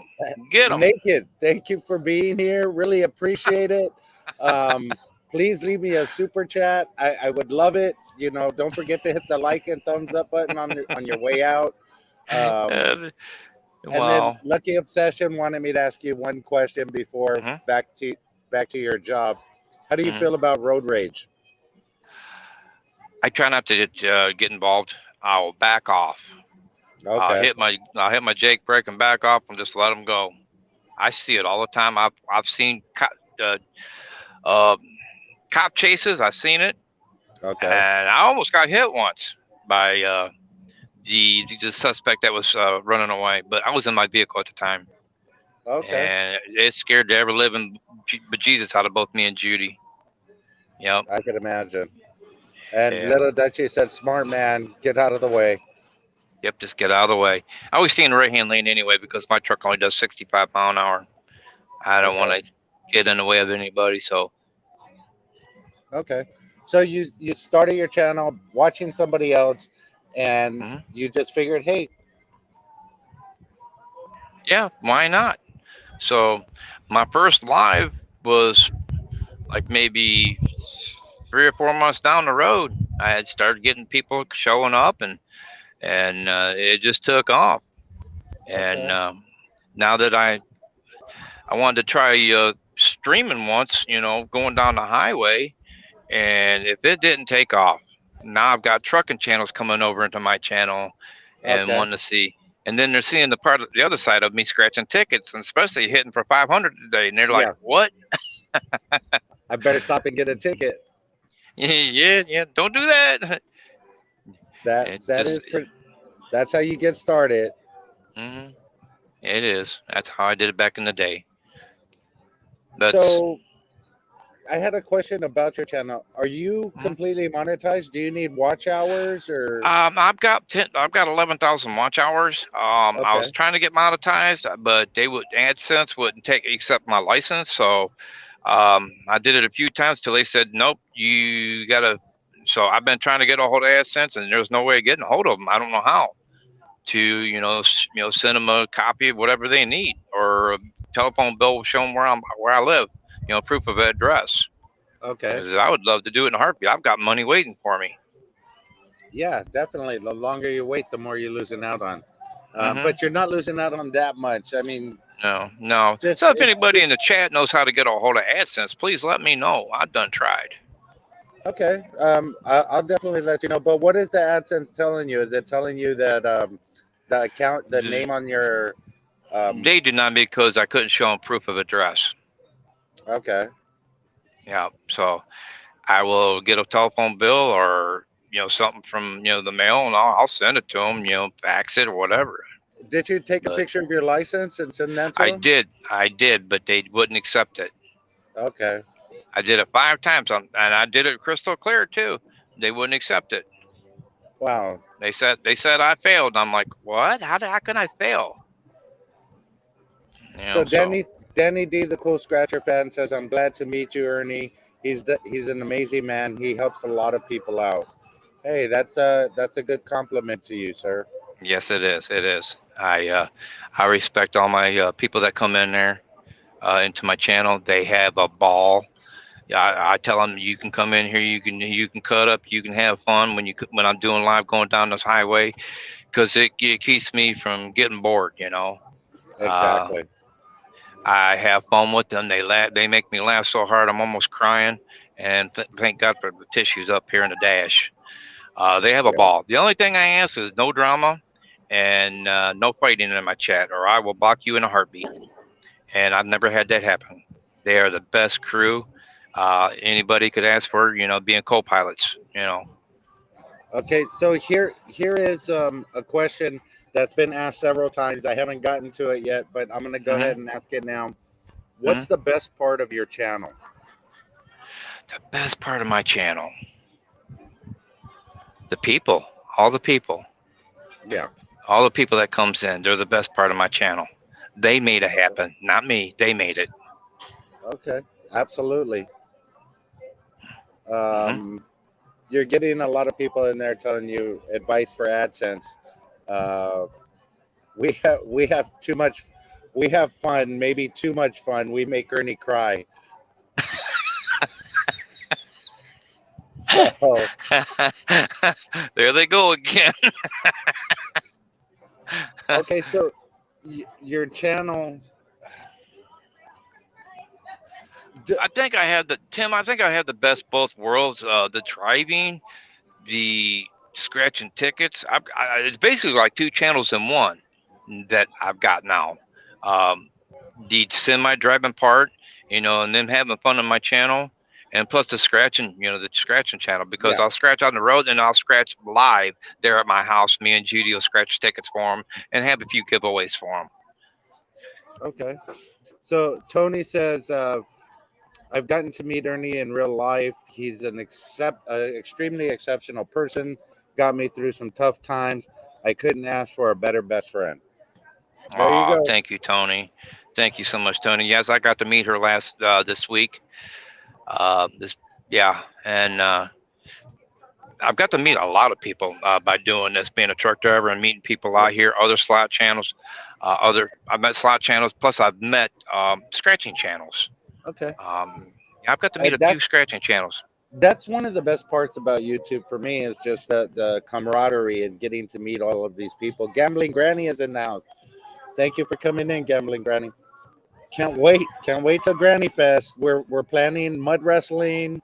get them. Naked, thank you for being here. Really appreciate it. Um, please leave me a super chat. I would love it. You know, don't forget to hit the like and thumbs up button on your way out. Um, Uh, and then well, Lucky Obsession wanted me to ask you one question before hmm back to your job. How do you hmm feel about road rage? I try not to get involved. I'll back off. Okay, I'll hit my Jake brake and back off and just let them go. I see it all the time. I've seen uh, uh, cop chases. I've seen it, okay, and I almost got hit once by the suspect that was running away. But I was in my vehicle at the time, okay. and it scared the ever living bejesus out of both me and Judy. Yep, I can imagine. And yeah, Little Dutchie said, "Smart man, get out of the way." yep. Just get out of the way. I always stay in the right hand lane anyway because my truck only does 65 mph. I don't want Okay, to get in the way of anybody. So okay. So you started your channel watching somebody else, and mhm. you just figured, hey, Yeah, why not? So my first live was like maybe 3 or 4 months down the road. I had started getting people showing up, and it just took off. And okay, now that I wanted to try streaming once, going down the highway, and if it didn't take off, now I've got trucking channels coming over into my channel and okay, wanting to see. And then they're seeing the part of the other side of me scratching tickets, and especially hitting for 500 today. And they're like, yeah, "What? I better stop and get a ticket. Yeah, yeah, don't do that." That It's that just, is pretty. That's how you get started. hmm it is. That's how I did it back in the day. That's So I had a question about your channel. Are you mhm. completely monetized? Do you need watch hours or? I've got 11,000 watch hours. I was Okay, trying to get monetized, but AdSense wouldn't take accept my license. So, I did it a few times till they said, nope, you gotta. So I've been trying to get a hold of AdSense, and there's no way of getting a hold of them. I don't know how to, send them a copy of whatever they need or a telephone bill showing where I live. Proof of address. okay. 'Cause I would love to do it in a heartbeat. I've got money waiting for me. Yeah, definitely. The longer you wait, the more you're losing out on. Hmm But you're not losing out on that much. I mean, No, no. just So if anybody in the chat knows how to get a hold of AdSense, please let me know. I've done tried. okay. I'll definitely let you know. But what is the AdSense telling you? Is it telling you that the account, the name on your They did not because I couldn't show them proof of address. okay, Yeah, so I will get a telephone bill or something from the mail, and I'll send it to them. Fax it or whatever. did you take a But picture of your license and send that to them? I did, but they wouldn't accept it. Okay. I did it 5 times, and I did it crystal clear too. They wouldn't accept it. Wow. They said I failed. I'm like, what? How can I fail? So So Danny D, the cool scratcher fan, says, "I'm glad to meet you, Ernie. He's an amazing man. He helps a lot of people out." Hey, that's a good compliment to you, sir. yes, it is. It is. I respect all my people that come in there into my channel. They have a ball. Yeah, I tell them you can come in here. You can cut up. You can have fun when I'm doing live going down this highway because it keeps me from getting bored. Uh, Exactly. I have fun with them. They make me laugh so hard I'm almost crying. And thank God for the tissues up here in the dash. They have a Yeah. ball. The only thing I ask is no drama and no fighting in my chat, or I will block you in a heartbeat. And I've never had that happen. They are the best crew anybody could ask for. Being co-pilots. Okay. So here is a question that's been asked several times. I haven't gotten to it yet, but I'm going to go hmm ahead and ask it now. hmm What's the best part of your channel? The best part of my channel, the people. all the people, Yeah. all the people that comes in, they're the best part of my channel. They made it happen, not me. They made it. Okay. Absolutely. Hmm. You're getting a lot of people in there telling you advice for AdSense. Uh, we have too much. We have fun, maybe too much fun. We make Ernie cry. So There they go again. okay, so your channel. I think I had the Tim. I think I had the best both worlds. The driving, the scratching tickets. It's basically like two channels in one that I've got now. Um, the semi driving part, and then having fun on my channel, and plus the scratching, the scratching channel because Yeah. I'll scratch on the road and I'll scratch live there at my house. Me and Judy will scratch tickets for them and have a few giveaways for them. Okay. So Tony says, I've gotten to meet Ernie in real life. He's an extremely exceptional person. Got me through some tough times. I couldn't ask for a better best friend. There you Oh, go. thank you, Tony. Thank you so much, Tony. Yes, I got to meet her last this week. This yeah, and I've got to meet a lot of people by doing this, being a truck driver and meeting people Yeah. out here, other slot channels, I've met slot channels, plus I've met scratching channels. Okay. I've got to meet a few That's scratching channels. that's one of the best parts about YouTube for me is just the camaraderie and getting to meet all of these people. Gambling Granny is in the house. Thank you for coming in, Gambling Granny. Can't wait. Can't wait till Granny Fest. We're planning mud wrestling.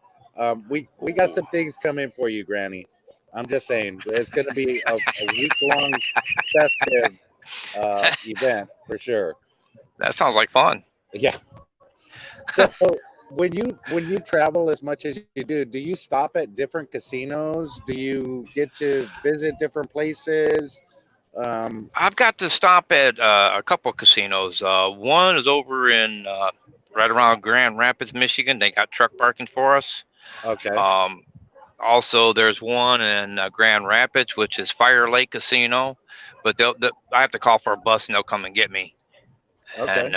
We got some things coming for you, Granny. I'm just saying it's going to be a week long festive event for sure. That sounds like fun. Yeah. So when you travel as much as you do you stop at different casinos? Do you get to visit different places? Um, I've got to stop at a couple of casinos. One is over in right around Grand Rapids, Michigan. They got truck parking for us. okay. Um, Also, there's one in Grand Rapids, which is Fire Lake Casino, but I have to call for a bus and they'll come and get me. Okay. And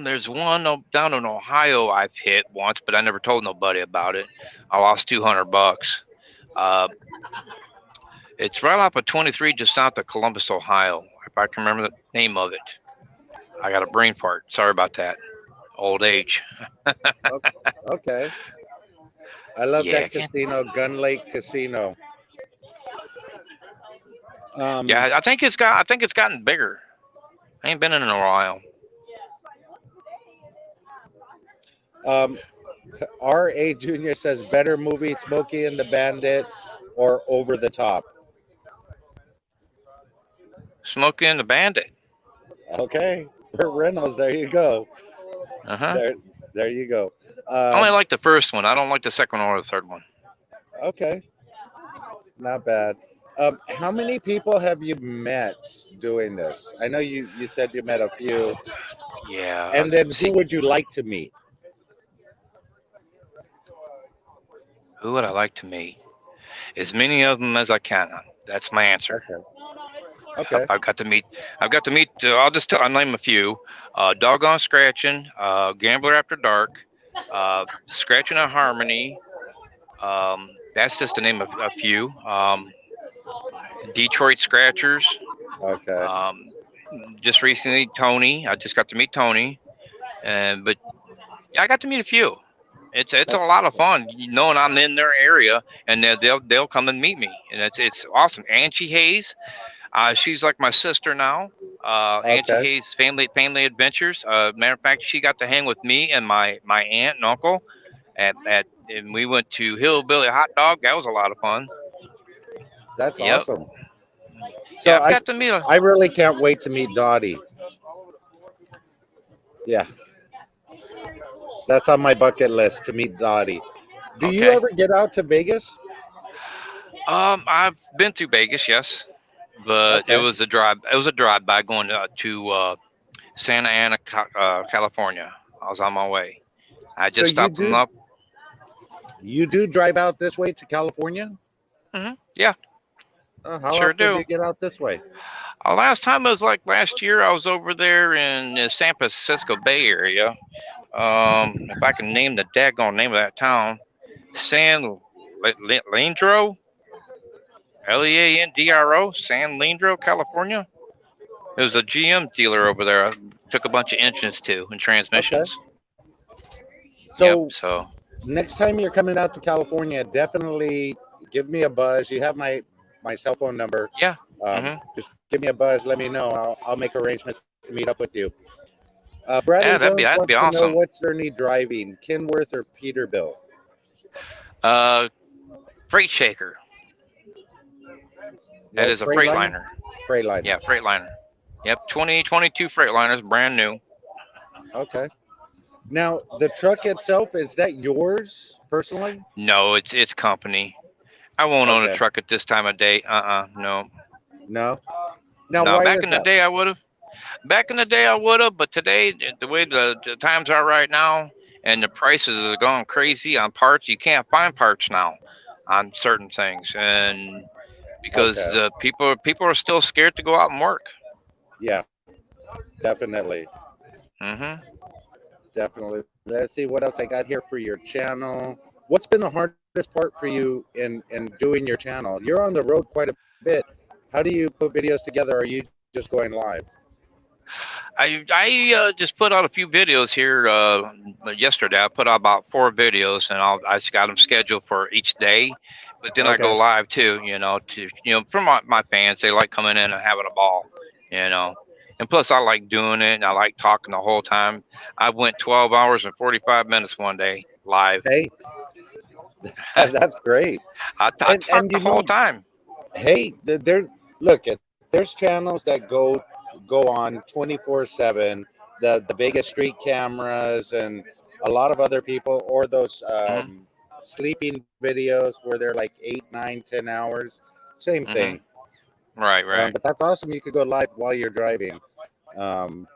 there's one down in Ohio I've hit once, but I never told nobody about it. I lost $200. Uh, it's right off of 23, just south of Columbus, Ohio. If I can remember the name of it, I got a brain fart. Sorry about that. Old age. Okay. I love Yeah, I that can't. casino, Gun Lake Casino. Um, Yeah, I think it's gotten bigger. I ain't been in a while. um, R.A. Jr. says better movie, Smokey and the Bandit, or Over the Top. Smokey and the Bandit. Okay, Burt Reynolds. There you go. Uh huh. There, there you go. I only Um, like the first one. I don't like the second one or the third one. okay, not bad. How many people have you met doing this? I know you said you met a few, Yeah. and then who See, would you like to meet? who would I like to meet? As many of them as I can. That's my answer. Okay, Yep, okay, I've got to meet. I've got to meet. I'll name a few. Doggone Scratching. Gambler After Dark. Scratching a Harmony. That's just to name a few. Detroit Scratchers. okay. Um, just recently, Tony. I just got to meet Tony, and but I got to meet a few. It's a That, lot of fun, knowing I'm in their area, and they'll come and meet me, and it's awesome. Angie Hayes, she's like my sister now. Angie okay. Hayes, family adventures. Matter of fact, she got to hang with me and my aunt and uncle and we went to Hillbilly Hot Dog. That was a lot of fun. That's Yep. awesome. Yeah, So I've got to meet a. I really can't wait to meet Dottie. Yeah, that's on my bucket list to meet Dottie. Do you Okay. ever get out to Vegas? I've been to Vegas, yes, but it Okay. was a drive. It was a drive by going to Santa Ana, California. I was on my way. I So just you stopped them do up. You do drive out this way to California? Yeah, How sure often do do. you get out this way? Last time was like last year. I was over there in the San Francisco Bay Area. If I can name the daggone name of that town, San Leandro, Leandro, San Leandro, California. There was a GM dealer over there. I took a bunch of engines to and Okay. transmissions. Yep. So So next time you're coming out to California, definitely give me a buzz. You have my cell phone number. yeah. hmm Just give me a buzz. Let me know. I'll make arrangements to meet up with you. Bradley Yeah, Jones that'd be wants to know awesome. what's journey driving, Kenworth or Peterbilt? Uh, Freight Shaker. That Well, is a Freightliner. Freightliner. Freightliner. Yeah, Freightliner. Yep, 2022 Freightliners, brand new. Okay. Now the truck itself, is that yours personally? No, it's company. I won't own a Okay. truck at this time of day. No. No. Now No, why back is in the that? day I would have. Back in the day I would have, but today the way the times are right now and the prices are going crazy on parts, you can't find parts now on certain things, and because Okay. people are still scared to go out and work. Yeah, definitely. hmm Definitely. Let's see what else I got here for your channel. What's been the hardest part for you in doing your channel? You're on the road quite a bit. How do you put videos together? Are you just going live? I just put out a few videos here yesterday. I put out about 4 videos, and I just got them scheduled for each day. But then I Okay. go live too, for my fans. They like coming in and having a ball, you know. And plus, I like doing it, and I like talking the whole time. I went 12 hours and 45 minutes one day live. Hey, that's great. I And talked the whole time. hey, there look at there's channels that go on 24/7. The Vegas street cameras and a lot of other people, or those hmm sleeping videos where they're like 8, 9, 10 hours. Same hmm thing. Right, right. But that's awesome. You could go live while you're driving. Um,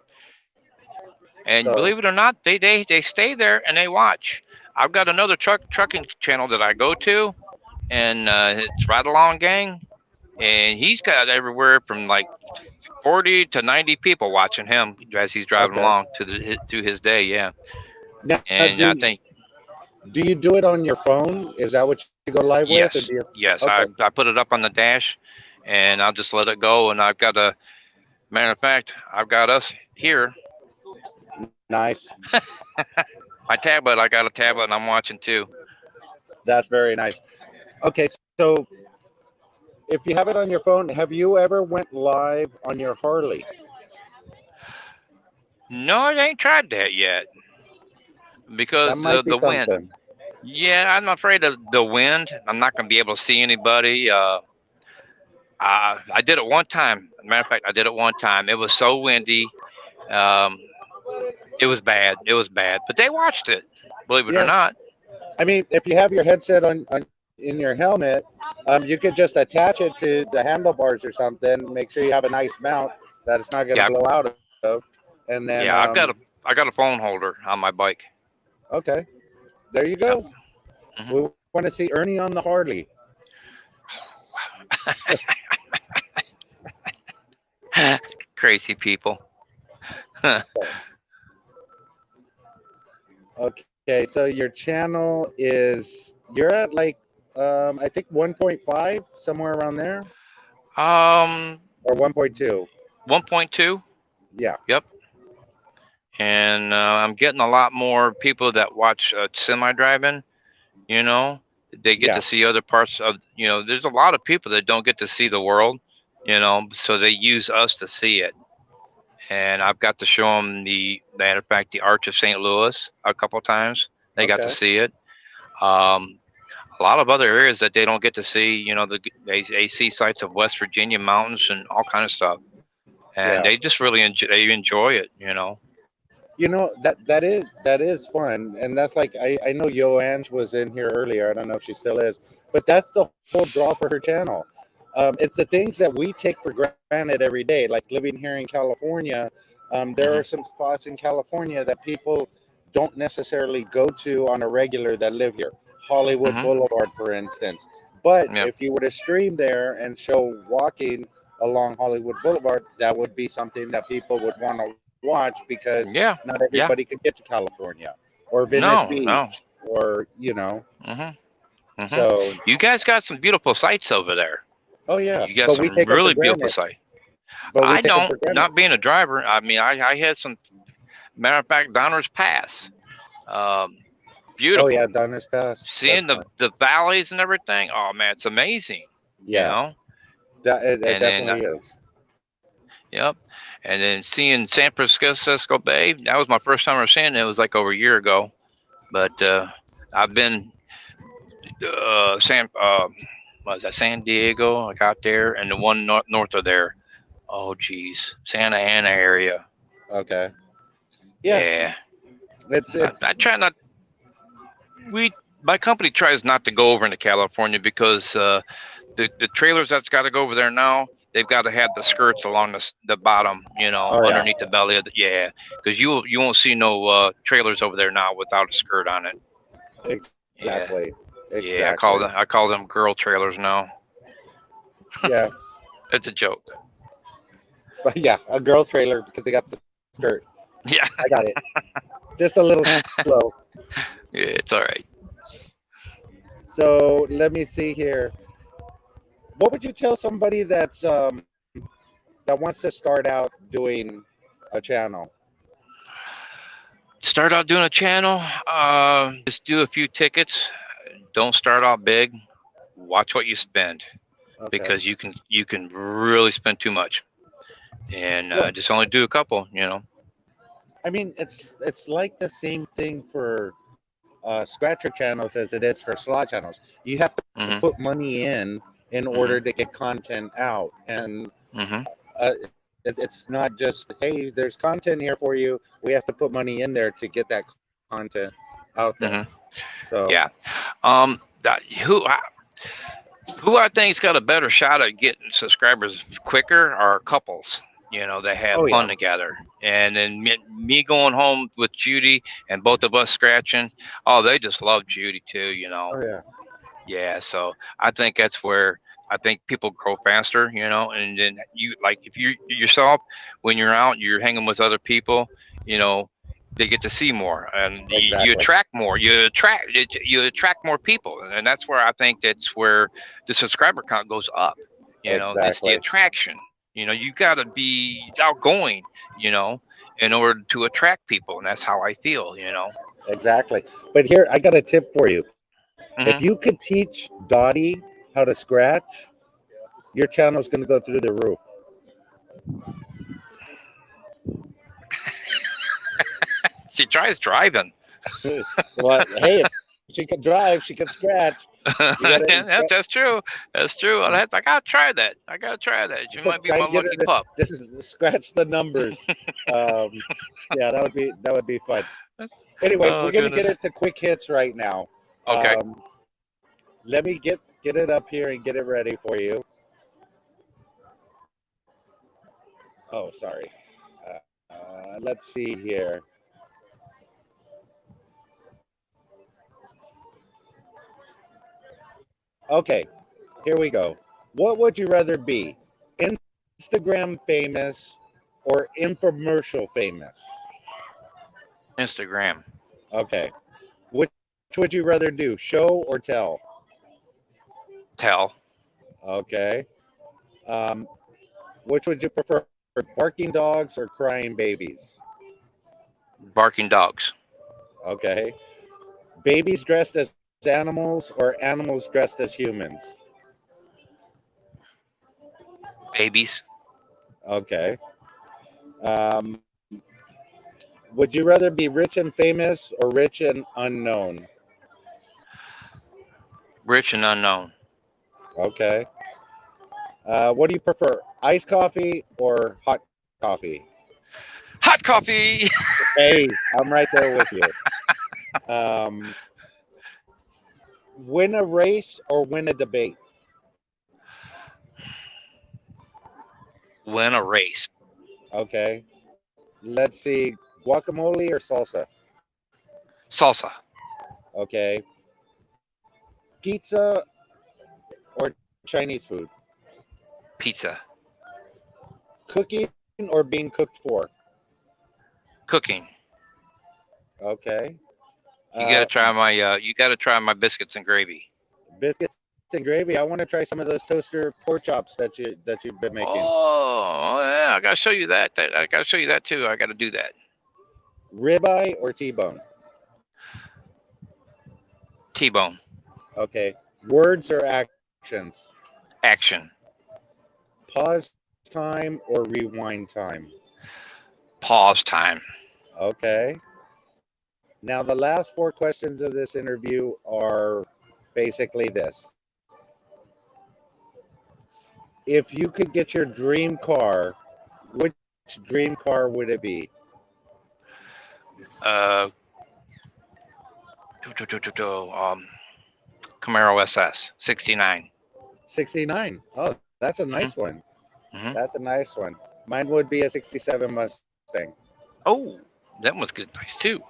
And so believe it or not, they stay there and they watch. I've got another trucking channel that I go to, and it's Right Along Gang, and he's got everywhere from like 40 to 90 people watching him as he's driving okay. along to his day. Yeah, Now, and I think do you do it on your phone? Is that what you go live with, or yes, do you? yes, Okay, I put it up on the dash, and I'll just let it go. And I've got a matter of fact, I've got us here. nice. My tablet, I got a tablet, and I'm watching too. That's very nice. Okay, so if you have it on your phone, have you ever went live on your Harley? No, I ain't tried that yet That because might be the wind. something. Yeah, I'm afraid of the wind. I'm not going to be able to see anybody. I did it one time. Matter of fact, I did it one time. It was so windy. Um, it was bad. It was bad. But they watched it, believe it or Yeah, not. I mean, if you have your headset on in your helmet, you could just attach it to the handlebars or something. Make sure you have a nice mount that it's not going to Yeah, blow out of, and then yeah. I got a phone holder on my bike. okay, there you Yep. go. hmm We want to see Ernie on the Harley. Crazy people. Okay, so your channel is you're at like I think 1.5 somewhere around there, um, or 1.2. 1.2. Yeah. Yep. And I'm getting a lot more people that watch semi driving. You know, they get Yeah. to see other parts of. There's a lot of people that don't get to see the world. So they use us to see it. And I've got to show them the matter of fact the Arch of St. Louis a couple times. They got to Okay. see it. Um, a lot of other areas that they don't get to see. They see sites of West Virginia mountains and all kind of stuff, and Yeah. they just really enjoy it. That is fun, and that's like I know Joanne was in here earlier. I don't know if she still is, but that's the whole draw for her channel. It's the things that we take for granted every day, like living here in California. There hmm are some spots in California that people don't necessarily go to on a regular that live here. Hollywood Mm-hmm. Boulevard, for instance. But Yep. if you were to stream there and show walking along Hollywood Boulevard, that would be something that people would want to watch because Yeah. not Yeah. everybody could get to California or Venice No. No. Beach or, you know. Mm-hmm. Mm-hmm. So, You guys got some beautiful sights over there. oh, yeah. You got But we some take them for really beautiful granted. sights. But we I take them don't. for granted. Not being a driver, I mean, I had some. Matter of fact, Donner's Pass. Oh, Beautiful. yeah. Donner's Pass. Seeing That's the valleys and everything. Oh man, it's amazing. You yeah. know. It And then definitely is. yep. And then seeing San Francisco Bay. That was my first time ever seeing it. It was like over a year ago. But I've been was that San Diego? I got there, and the one north of there. Oh geez, Santa Ana area. Okay. Yeah. Yeah. It's I try not. My company tries not to go over into California because the trailers that's got to go over there now, they've got to have the skirts along the bottom, oh, yeah. underneath the belly of the because you won't see no trailers over there now without a skirt on it. Exactly. Yeah, Exactly. I call them girl trailers now. Yeah. It's a joke. But yeah, a girl trailer because they got the skirt. Yeah, I got it. Just a little slow. yeah, it's all right. So let me see here. What would you tell somebody that wants to start out doing a channel? Start out doing a channel. Just do a few tickets. Don't start out big. Watch what you spend. Okay. Because you can really spend too much, and just only do a couple. I mean, it's like the same thing for scratcher channels as it is for slot channels. You have to put money in order to get content out, and it's not just, hey, there's content here for you. We have to put money in there to get that content out there. So yeah, who I think's got a better shot at getting subscribers quicker are couples. They have fun together. And then me going home with Judy and both of us scratching. Oh, they just love Judy too. Oh, yeah. Yeah. So I think that's where I think people grow faster. And then if you yourself, when you're out, you're hanging with other people. They get to see more, and Exactly. you attract more. You attract more people, and that's where I think that's where the subscriber count goes up. It's the attraction. You got to be outgoing. In order to attract people, and that's how I feel. Exactly. But here, I got a tip for you. Mm-hmm. If you could teach Dottie how to scratch, your channel's going to go through the roof. She tries driving. Well, hey, if she can drive, she can scratch. That's true. That's true. I gotta try that. She might be my lucky pup. Just scratch the numbers. Yeah, that would be fun. Anyway, we're gonna get into quick hits right now. Okay. Let me get it up here and get it ready for you. Oh, sorry. Let's see here. Okay, here we go. What would you rather be? Instagram famous or infomercial famous? Instagram. Okay. Which would you rather do, show or tell? Tell. Okay. Which would you prefer, barking dogs or crying babies? Barking dogs. Okay. Babies dressed as animals or animals dressed as humans? Babies. Okay. Would you rather be rich and famous or rich and unknown? Rich and unknown. Okay. What do you prefer, iced coffee or hot coffee? Hot coffee. Hey, I'm right there with you. Win a race or win a debate? Win a race. Okay. Let's see. Guacamole or salsa? Salsa. Okay. Pizza or Chinese food? Pizza. Cooking or being cooked for? Cooking. Okay. You got to try my. You got to try my biscuits and gravy. Biscuits and gravy. I want to try some of those toaster pork chops that you've been making. Oh yeah, I got to show you that. I got to show you that too. I got to do that. Ribeye or T-bone? T-bone. Okay. Words or actions? Action. Pause time or rewind time? Pause time. Okay. Now, the last 4 questions of this interview are basically this. If you could get your dream car, which dream car would it be? Camaro SS 69. 69. Oh, that's a nice one. Mm-hmm. That's a nice one. Mine would be a 67 Mustang. Oh, that one's good. Nice too.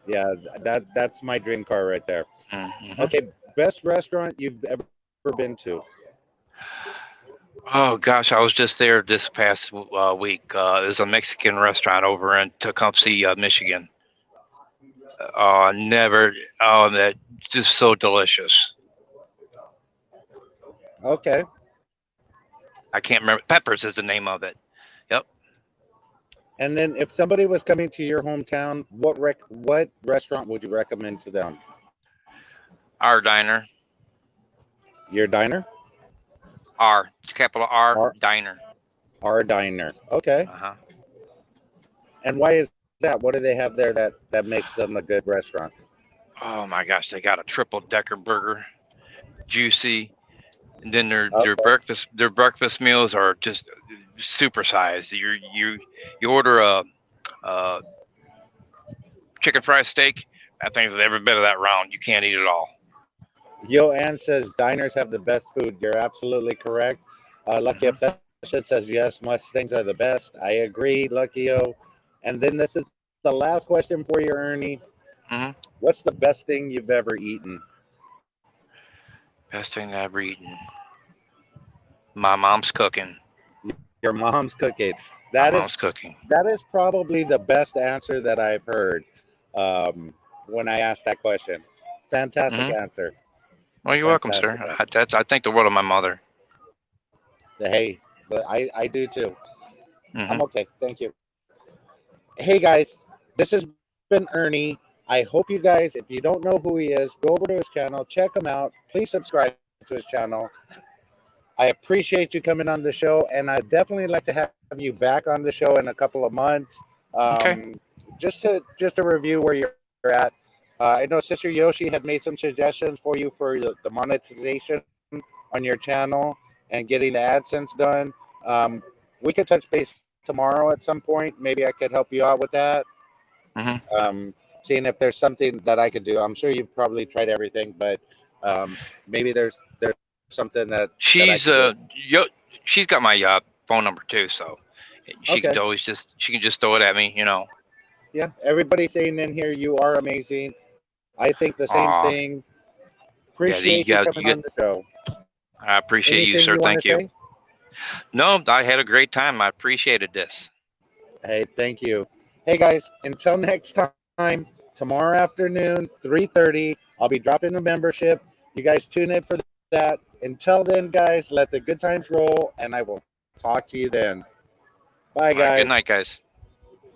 Yeah, that's my dream car right there. Mm-hmm. Okay, best restaurant you've ever been to? Oh gosh, I was just there this past week. There's a Mexican restaurant over in Tecumseh, Michigan. That just so delicious. Okay. I can't remember. Peppers is the name of it. Yep. And then if somebody was coming to your hometown, what restaurant would you recommend to them? Our diner. Your diner? R, capital R, diner. Our diner. Okay. Uh-huh. And why is that? What do they have there that makes them a good restaurant? Oh my gosh, they got a triple decker burger, juicy, and then their breakfast meals are just super sized. You order a chicken fried steak, that thing's every bit of that round. You can't eat it all. Yo Ann says diners have the best food. You're absolutely correct. Lucky Obsession says yes, Mustangs are the best. I agree, Lucky O. And then this is the last question for you, Ernie. Mm-hmm. What's the best thing you've ever eaten? Best thing I've ever eaten. My mom's cooking. Your mom's cooking. Mom's cooking. That is probably the best answer that I've heard when I asked that question. Fantastic answer. Well, you're welcome, sir. I think the world of my mother. Hey, but I do too. Mm-hmm. I'm okay. Thank you. Hey, guys, this has been Ernie. I hope you guys, if you don't know who he is, go over to his channel, check him out. Please subscribe to his channel. I appreciate you coming on the show, and I'd definitely like to have you back on the show in a couple of months. Okay. Just to review where you're at. I know Sister Yoshi had made some suggestions for you for the monetization on your channel and getting the AdSense done. We could touch base tomorrow at some point. Maybe I could help you out with that. Mm-hmm. Seeing if there's something that I could do. I'm sure you've probably tried everything, but maybe there's something that she's got my phone number too, so she can just throw it at me, Yeah, everybody's saying in here you are amazing. I think the same thing. Appreciate you coming on the show. I appreciate you, sir. Thank you. No, I had a great time. I appreciated this. Hey, thank you. Hey guys, until next time, tomorrow afternoon, 3:30, I'll be dropping the membership. You guys tune in for that. Until then, guys, let the good times roll, and I will talk to you then. Bye, guys. Good night, guys.